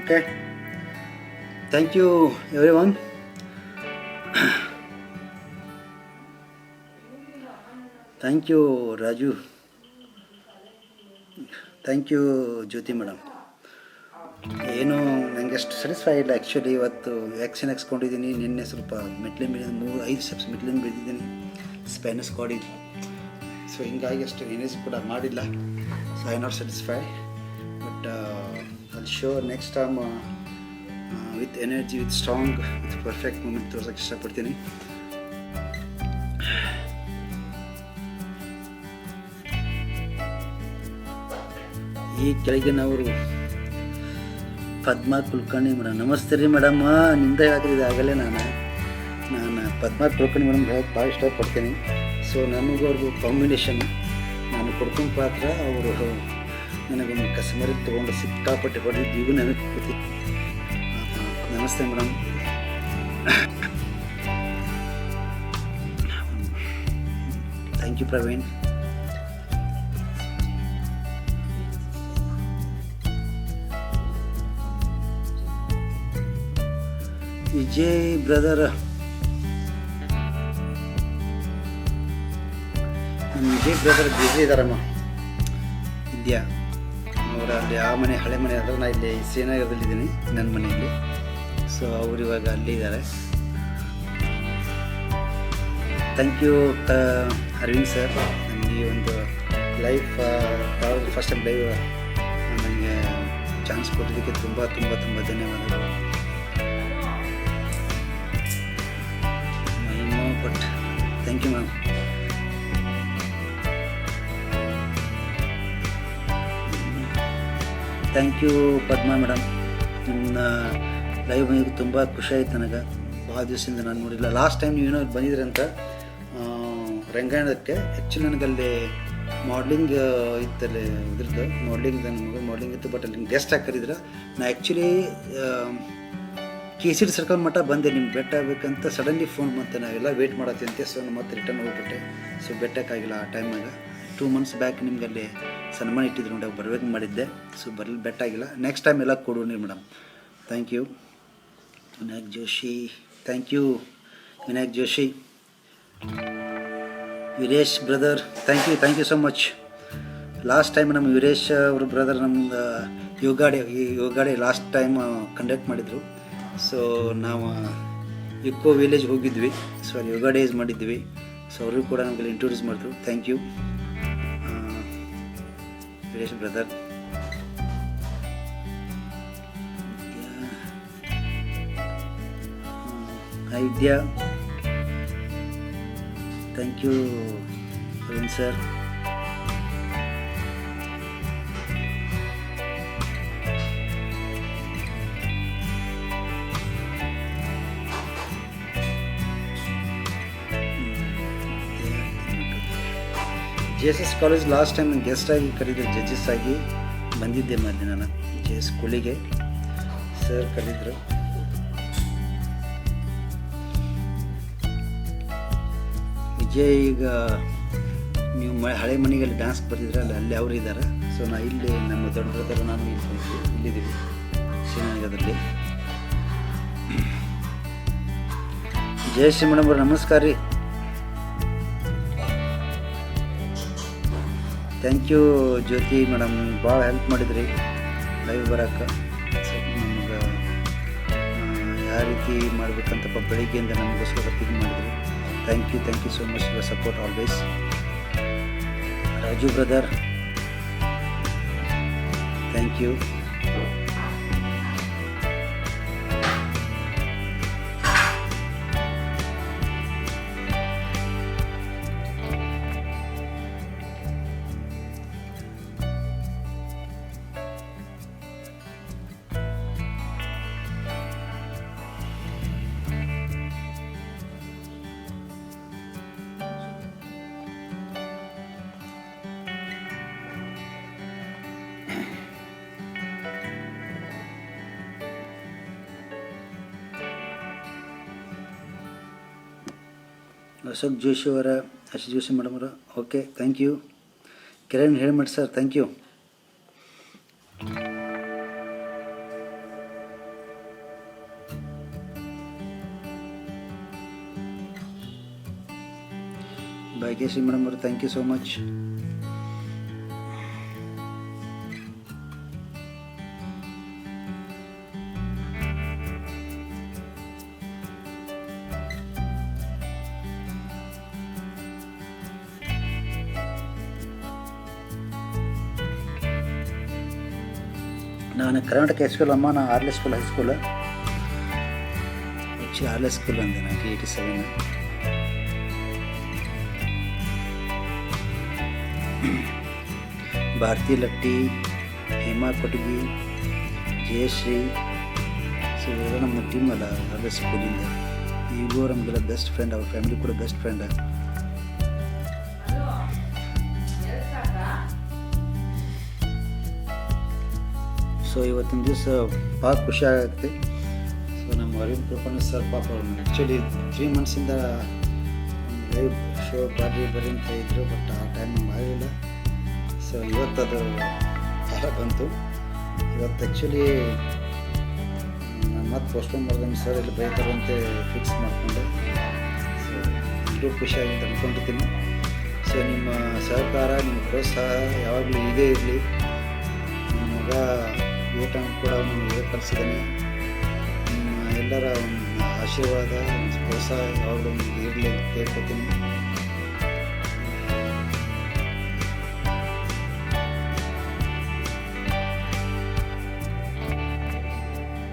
Okay, thank you everyone. Thank you Raju, thank you Jyoti madam. ಏನು ನನಗೆ ಅಷ್ಟು satisfy ಇಲ್ಲ actually. ಇವತ್ತು vaccine ಹಾಕ್ಸ್ಕೊಂಡಿದ್ದೀನಿ. ನಿನ್ನೆ ಸ್ವಲ್ಪ ಮೆಟ್ಲಿನ ಮೇಲೆ 5 steps ಮೆಟ್ಲಿನ ಬಿದ್ದಿದ್ದೀನಿ, ಸ್ಪೈನಸ್ ಕಾರ್ಡ್. ಸೊ ಹಿಂಗಾಗಿ ಅಷ್ಟು ಎನರ್ಜಿ ಕೂಡ ಮಾಡಿಲ್ಲ. So I not satisfy, but ಅಲ್ಲಿ sure next time with energy, with strong, with perfect movement ತೋರ್ಸೋಕ್ಕೆ ಇಷ್ಟಪಡ್ತೀನಿ. ಈ ಕೆಳಗಿನವರು ಪದ್ಮಾ ಕುಲಕರ್ಣಿ ಮೇಡಮ್. ನಮಸ್ತೆ ರೀ ಮೇಡಮ್. ನಿಂದ ಹೇಳಕ್ಕಿದೆ ಆಗಲೇ ನಾನು ಪದ್ಮಾ ಕುಲಕರ್ಣಿ ಮೇಡಮ್ ಹೇಳಕ್ಕೆ ಭಾಳ ಇಷ್ಟಪಡ್ತೀನಿ. ಸೊ ನನಗೂ ಅವ್ರಿಗೂ ಕಾಂಬಿನೇಷನ್, ನಾನು ಕೊಡ್ಕೊಂಡ ಪಾತ್ರ ಅವರು ನನಗೊಂದು ಕಸ್ಟಮರಿಗೆ ತೊಗೊಂಡು ಸಿಕ್ಕಾಪಟ್ಟೆ ಹೊಡೆದಿದ್ದು ಈಗ ನನಗೆ ಗೊತ್ತಿ. ನಮಸ್ತೆ madam. Thank you Praveen. Vijay brother, ನಮ್ಮ ವಿಜಯ್ ಬ್ರದರ್ ಬ್ಯುಸಿ ಇದ್ದಾರಮ್ಮ. ವಿದ್ಯಾ ಅವರ ಅಲ್ಲಿ ಆ ಮನೆ ಹಳೆ ಮನೆ ಆದರೆ ನಾನು ಇಲ್ಲಿ ಶ್ರೀನಗರದಲ್ಲಿದ್ದೀನಿ ನನ್ನ ಮನೆಯಲ್ಲಿ. ಸೊ ಅವರು ಇವಾಗ ಅಲ್ಲಿ ಇದ್ದಾರೆ. Thank you Arvind sir. ನನಗೆ ಒಂದು ಲೈಫ್ ಫಸ್ಟ್ ಟೈಮ್ ಲೈವ್ ನನಗೆ ಚಾನ್ಸ್ ಕೊಟ್ಟಿದ್ದಕ್ಕೆ ತುಂಬ ತುಂಬ ತುಂಬ ಧನ್ಯವಾದಗಳು. But thank you ma'am. Thank you Padma madam. ನಿಮ್ಮ ಲೈವ್ ಬಂದಿದ್ದು ತುಂಬ ಖುಷಿ ಆಯ್ತು ನನಗೆ. ಭಾಳ ದಿವಸದಿಂದ ನಾನು ನೋಡಿಲ್ಲ. ಲಾಸ್ಟ್ ಟೈಮ್ ನೀವೇನೋ ಬಂದಿದ್ರಿ ಅಂತ ರಂಗಾಯಣಕ್ಕೆ. ಆ್ಯಕ್ಚುಲಿ ನನಗಲ್ಲಿ ಮಾಡ್ಲಿಂಗ್ ಇತ್ತಲ್ಲಿ ಇದ್ರದ್ದು ಮಾಡ್ಲಿಂಗ್ ಇತ್ತು. ಬಟ್ ಅಲ್ಲಿ ಗೆಸ್ಟ್ ಆಗಿ ಕರೀದ್ರೆ ನಾ ಆ್ಯಕ್ಚುಲಿ KCD ಸರ್ಕಲ್ ಮಟ್ಟ ಬಂದೆ. ನಿಮ್ಗೆ ಬೆಟ್ಟ ಆಗಬೇಕಂತ ಸಡನ್ಲಿ ಫೋನ್ ಬಂತೆ. ನಾವೆಲ್ಲ ವೇಟ್ ಮಾಡತ್ತೀಂತೆ. ಸೊ ನಾನು ಮತ್ತೆ ರಿಟರ್ನ್ ಹೋಗ್ಬಿಟ್ಟೆ. ಸೊ ಬೆಟ್ಟಕ್ಕಾಗಿಲ್ಲ ಆ ಟೈಮಾಗ. 2 months ಬ್ಯಾಕ್ ನಿಮ್ಗೆ ಅಲ್ಲಿ ಸನ್ಮಾನ ಇಟ್ಟಿದ್ರು ನೋಡಿ, ಬರ್ಬೇಕು ಮಾಡಿದ್ದೆ. ಸೊ ಬೆಟ್ಟ ಆಗಿಲ್ಲ. ನೆಕ್ಸ್ಟ್ ಟೈಮ್ ಎಲ್ಲ ಕೊಡು madam. Thank you Vinayak Joshi. Thank you Vinayak Joshi. Veeresh brother, thank you so much. Last time ನಮ್ಮ ವೀರೇಶ್ ಅವ್ರ ಬ್ರದರ್ ನಮ್ಮದು yoga day last time conduct ಮಾಡಿದರು. ಸೊ ನಾವು ಇಕೋ ವಿಲೇಜ್ ಹೋಗಿದ್ವಿ. ಸೊ ಅಲ್ಲಿ ಯೋಗ ಡೇಸ್ ಮಾಡಿದ್ವಿ. ಸೊ ಅವರು ಕೂಡ ನಮಗೆ ಇಂಟ್ರೊಡ್ಯೂಸ್ ಮಾಡಿದ್ರು. Thank you Veeresh brother. Hi Vidya. Thank you Arvind sir. JSS college last time ನಾನು ಗೆಸ್ಟ್ ಆಗಿ ಕರೀದೆ, ಜಡ್ಜಸ್ ಆಗಿ ಬಂದಿದ್ದೆ ಮೊದಲು ನಾನು JS ಸ್ಕೂಲಿಗೆ. ಸರ್ ಕರೀದ್ರು. ವಿಜಯ್ ಈಗ ನೀವು ಹಳೆ ಮನೆಯಲ್ಲಿ ಡ್ಯಾನ್ಸ್ ಬರ್ತಿದ್ರಲ್ಲ, ಅಲ್ಲಿ ಅವರು ಇದ್ದಾರೆ. ಸೊ ನಾ ಇಲ್ಲಿ ನಮ್ಮ ದೊಡ್ಡ ಬ್ರದರ್ ನಾನು ಇಲ್ಲಿದ್ದೀವಿ ಶ್ರೀನಗರದಲ್ಲಿ. ಜಯಶ್ರೀ ಮೇಡಮ್ ಅವ್ರು ನಮಸ್ಕಾರ ರೀ. Thank you Jyoti madam. ಭಾಳ ಹೆಲ್ಪ್ ಮಾಡಿದ್ರಿ ಲೈವ್ ಬರೋಕ್ಕೆ. ನಮ್ಗೆ ಯಾವ ರೀತಿ ಮಾಡಬೇಕಂತಪ್ಪ ಬೆಳಿಗ್ಗೆಯಿಂದ ನಮಗೋಸ್ಕರ ಇದು ಮಾಡಿದ್ರಿ. Thank you so much for support always. Raju brother, thank you. Ashok Joshi ಅವರ, ಅಶೋಕ್ ಜೋಶಿ ಮೇಡಮ್ ಅವರ, ಓಕೆ ಥ್ಯಾಂಕ್ ಯು. ಕಿರಣ್ ಹೇಳಿ ಮಾಡಿ sir, thank you. Bhagyashree madam ಅವರು ಥ್ಯಾಂಕ್ ಯು ಸೋ ಮಚ್. ನಾನು ಕರ್ನಾಟಕ ಹೈಸ್ಕೂಲ್ ಅಮ್ಮ, ನಾನು Arle school high school, actually Arle school ಅಂದೆ 1987. ಭಾರತಿ ಲಟ್ಟಿ, ಹೇಮಾ ಕೊಟಗಿ, ಜಯಶ್ರೀ, ಸೊ ಇವೆಲ್ಲ ನಮ್ಮ ಟೀಮ್ ಅಲ್ಲ ಆರ್ಲೆ ಸ್ಕೂಲಿಂದ. ಈಗಲೂ ನಮಗೆಲ್ಲ ಬೆಸ್ಟ್ ಫ್ರೆಂಡ್, ಅವ್ರ ಫ್ಯಾಮಿಲಿ ಕೂಡ ಬೆಸ್ಟ್ ಫ್ರೆಂಡ್. ಸೊ ಇವತ್ತಿನ ದಿವಸ ಭಾಳ ಖುಷಿ ಆಗುತ್ತೆ. ಸೊ ನಮ್ಮ ಅರವಿಂದ್ ಕೃಪಣ್ಣ ಸರ್ ಪಾಪ ಅವ್ರು ಆ್ಯಕ್ಚುಲಿ 3 ಮಂತ್ಸಿಂದ ಲೈವ್ ಶೋ ಬರ್ರಿ ಅಂತ ಇದ್ದರು, ಬಟ್ ಆ ಟೈಮ್ ನಮ್ಗೆ ಆಗಲಿಲ್ಲ. ಸೊ ಇವತ್ತದು ಭಾಳ ಬಂತು. ಇವತ್ತು ಆ್ಯಕ್ಚುಲಿ ನಾನು ಮತ್ತೆ ಪೋಸ್ಟ್ಪೋನ್ ಮಾಡಿದೆ, ಸರ್ ಇಲ್ಲಿ ಬೈತಾರಂತೆ ಫಿಕ್ಸ್ ಮಾಡಿಕೊಂಡೆ. ಸೊ ಎಲ್ಲರೂ ಖುಷಿಯಾಗಿ ಅಂದ್ಕೊಂಡಿರ್ತೀನಿ. ಸೊ ನಿಮ್ಮ ಸಹಕಾರ, ನಿಮ್ಮ ಪ್ರೋತ್ಸಾಹ ಯಾವಾಗಲೂ ಹೀಗೇ ಇರಲಿ. ನನ್ನ ಮಗ ವೇತನ ಕೂಡ ಅವನು ಕಲಿಸಿದ್ದಾನೆ. ನಿಮ್ಮ ಎಲ್ಲರ ಒಂದು ಆಶೀರ್ವಾದ, ಒಂದು ಪ್ರೋತ್ಸಾಹ ಯಾವಾಗಲೂ ಇರಲಿ ಅಂತ ಕೇಳ್ಕೊತೀನಿ.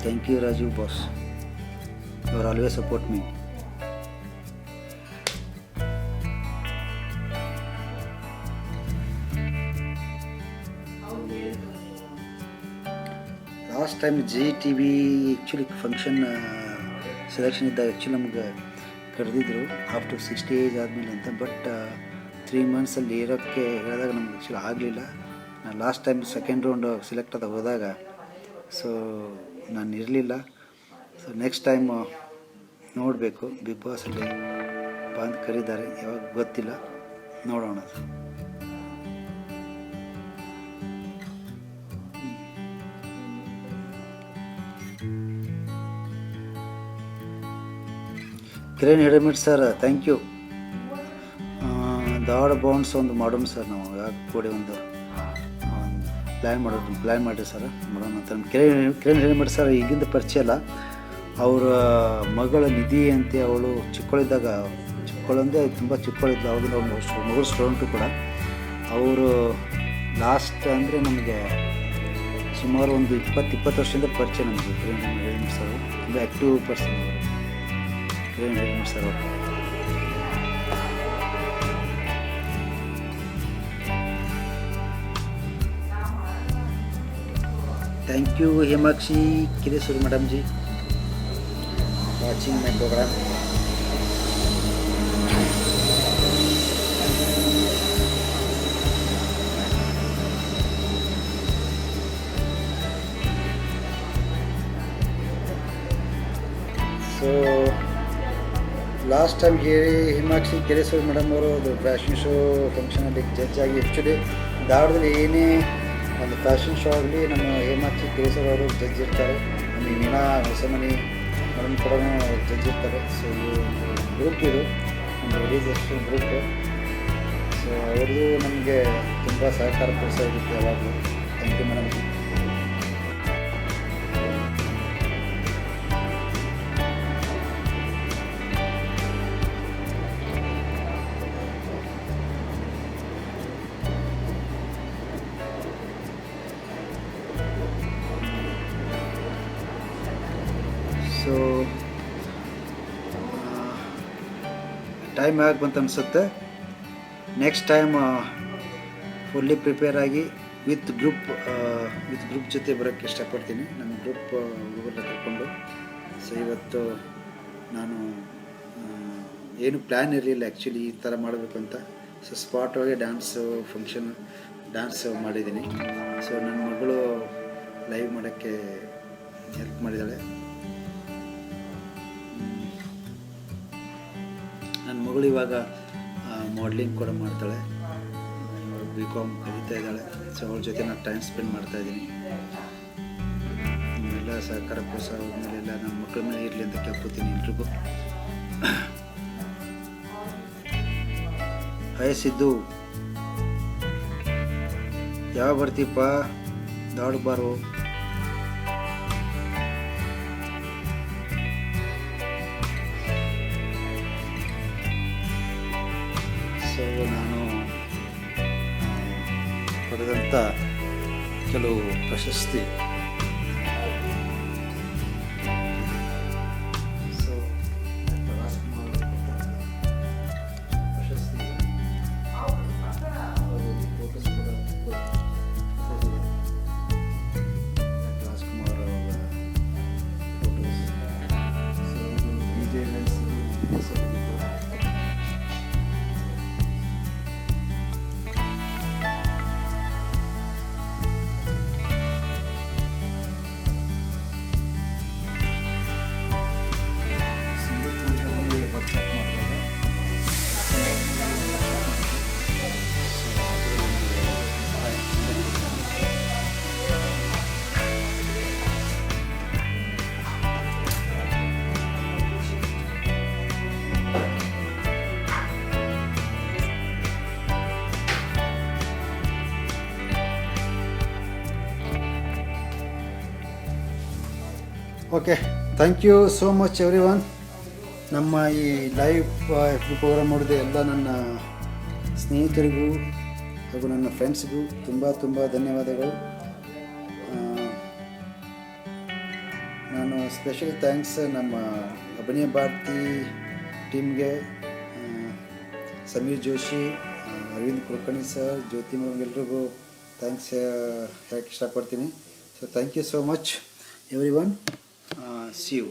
Thank you Rajiv boss, you are always support me. Last time GTV actually function selection ಇದ್ದಾಗ ಆ್ಯಕ್ಚುಲಿ ನಮ್ಗೆ ಕರೆದಿದ್ರು ಆಫ್ಟರ್ 60 ಏಜ್ ಆದಮೇಲೆ ಅಂತ. ಬಟ್ 3 ಮಂತ್ಸಲ್ಲಿ ಇರೋಕ್ಕೆ ಹೇಳಿದಾಗ ನಮ್ಗೆ ಆ್ಯಕ್ಚುಲಿ ಆಗಲಿಲ್ಲ. ನಾನು last time second round select ಆದ ಹೋದಾಗ ಸೊ ನಾನು ಇರಲಿಲ್ಲ. ಸೊ ನೆಕ್ಸ್ಟ್ ಟೈಮ್ ನೋಡಬೇಕು, ಬಿಗ್ ಬಾಸಲ್ಲಿ ಬಂದು ಕರೀತಾರೆ, ಯಾವಾಗ ಗೊತ್ತಿಲ್ಲ, ನೋಡೋಣ. Kiran Hiremath sir thank you. Dharwad bounce ಒಂದು ಮಾಡೋಣ ಸರ್, ನಾವು ಯಾಕೆ ಕೂಡಿ ಒಂದು ಪ್ಲ್ಯಾನ್ ಮಾಡಿರಿ ಸರ್, ಮಾಡೋಣ ಅಂತ. ಕಿರಣ್ ಹಿರೇಮಠ್ ಸರ್ ಈಗಿಂದ ಪರಿಚಯ ಅಲ್ಲ, ಅವರ ಮಗಳ ನಿಧಿ ಅಂತ, ಅವಳು ಚಿಕ್ಕವಳಂದೇ ತುಂಬ ಚಿಕ್ಕವಳಿದ್ಲು. ಅವ್ರಿಗೆ ಮಗಳು ಸ್ಟೂಡೆಂಟು ಕೂಡ. ಅವರು ಲಾಸ್ಟ್ ಅಂದರೆ ನಮಗೆ ಸುಮಾರು ಒಂದು 20 ವರ್ಷದಿಂದ ಪರಿಚಯ ನಮಗೆ ಕಿರಣ್ ಹಿರೇಮಠ್ ಸರ್. ತುಂಬ ಆ್ಯಕ್ಟಿವ್ ಪರ್ಸನ್ ಅವರು ಕಿರಣ್ ಹಿರೇಮಠ್ ಸರ್ ಅವರು. Thank you Hemakshi Kireshwari madam ji watching my programme. So last time Himakshi Kireshwari madam ಅವರು ಅದು ಫ್ಯಾಷನ್ ಶೋ ಫಂಕ್ಷನಲ್ಲಿ ಜಡ್ಜ್ ಆಗಿ, ಆ್ಯಕ್ಚುಲಿ ಧಾರವಾಡದಲ್ಲಿ ಏನೇ ಒಂದು ಫ್ಯಾಷನ್ ಶೋ ಆಗಲಿ ನಮ್ಮ ಹಿಮಾಕ್ಷಿ ಕಿರೇಶ್ವರಿ ಅವರು ಜಡ್ಜ್ ಇರ್ತಾರೆ. ನಮ್ಮ ಮೀನಾ ಹೊಸಮನಿ ಮೇಡಮ್ ಕೂಡ ಜಡ್ಜ್ ಇರ್ತಾರೆ. ಸೊ ಗ್ರೂಪ್ ಇದು ನಮ್ಮ ರಿಲೀಸೇಷನ್ ಗ್ರೂಪ್. ಸೊ ಅವ್ರದ್ದು ನಮಗೆ ತುಂಬ ಸಹಕಾರ ಪ್ರೋತ್ಸಾಹ ಇರುತ್ತೆ ಯಾವಾಗಲೂ. Thank you madam. So time ಯಾಕೆ ಬಂತು ಅನಿಸುತ್ತೆ. ನೆಕ್ಸ್ಟ್ ಟೈಮ್ ಫುಲ್ಲಿ ಪ್ರಿಪೇರ್ ಆಗಿ ವಿತ್ ಗ್ರೂಪ್ ಜೊತೆ ಬರೋಕ್ಕೆ ಇಷ್ಟಪಡ್ತೀನಿ. ನನ್ನ ಗ್ರೂಪ್ ಹುಡುಗರನ್ನ ಕರ್ಕೊಂಡು. ಸೊ ಇವತ್ತು ನಾನು ಏನು ಪ್ಲ್ಯಾನ್ ಇರಲಿಲ್ಲ ಆ್ಯಕ್ಚುಲಿ ಈ ಥರ ಮಾಡಬೇಕು ಅಂತ. ಸೊ ಸ್ಪಾಟ್ ಒಳಗೆ ಡ್ಯಾನ್ಸ್ ಮಾಡಿದ್ದೀನಿ. ಸೊ ನನ್ನ ಮಗಳು ಲೈವ್ ಮಾಡೋಕ್ಕೆ ಹೆಲ್ಪ್ ಮಾಡಿದ್ದಾಳೆ. ನನ್ನ ಮಗಳು ಇವಾಗ ಮಾಡಲಿಂಗ್ ಕೂಡ ಮಾಡ್ತಾಳೆ, BCom ಕಲಿತಾ ಇದ್ದಾಳೆ. ಸೊ ಅವಳ ಜೊತೆ ನಾನು ಟೈಮ್ ಸ್ಪೆಂಡ್ ಮಾಡ್ತಾಯಿದ್ದೀನಿ. ನಿಮ್ಮೆಲ್ಲ ಸಹಕಾರ ಪ್ರೋತ್ಸಾಹ ಮೇಲೆಲ್ಲ ನನ್ನ ಮಕ್ಕಳ ಮೇಲೆ ಇರಲಿ ಅಂತ ಕೇಳ್ಕೊತೀನಿ ಎಲ್ರಿಗೂ. ಸಿದ್ದು ಯಾವ ಬರ್ತೀಪ್ಪ ದಾಡ್ ಬಾರು. ಸೊ ನಾನು ಪಡೆದಂಥ ಕೆಲವು ಪ್ರಶಸ್ತಿ. ಸೊ ರಾಜ್ಕುಮಾರ್ ಪ್ರಶಸ್ತಿ ಫೋಟೋಸ್ ಕೂಡ ರಾಜ್ಕುಮಾರ್ ಅವರ photos. So Vijay lens okay, thank you so much everyone. ನಮ್ಮ ಈ ಲೈವ್ ಪ್ರೋಗ್ರಾಮ್ ನೋಡಿದ ಎಲ್ಲ ನನ್ನ ಸ್ನೇಹಿತರಿಗೂ ಹಾಗೂ ನನ್ನ ಫ್ರೆಂಡ್ಸ್ಗೂ ತುಂಬ ಧನ್ಯವಾದಗಳು. ನಾನು ಸ್ಪೆಷಲ್ ಥ್ಯಾಂಕ್ಸ್ ನಮ್ಮ ಅಭಿನಯ ಭಾರತಿ ಟೀಮ್ಗೆ, ಸಮೀರ್ ಜೋಶಿ, ಅರವಿಂದ್ ಕುಲಕರ್ಣಿ ಸರ್, ಜ್ಯೋತಿ ಮೇಡಮ್ ಎಲ್ರಿಗೂ ಥ್ಯಾಂಕ್ಸ್ ಹೇಳಕ್ಕೆ ಇಷ್ಟಪಡ್ತೀನಿ. So thank you so much everyone. See you.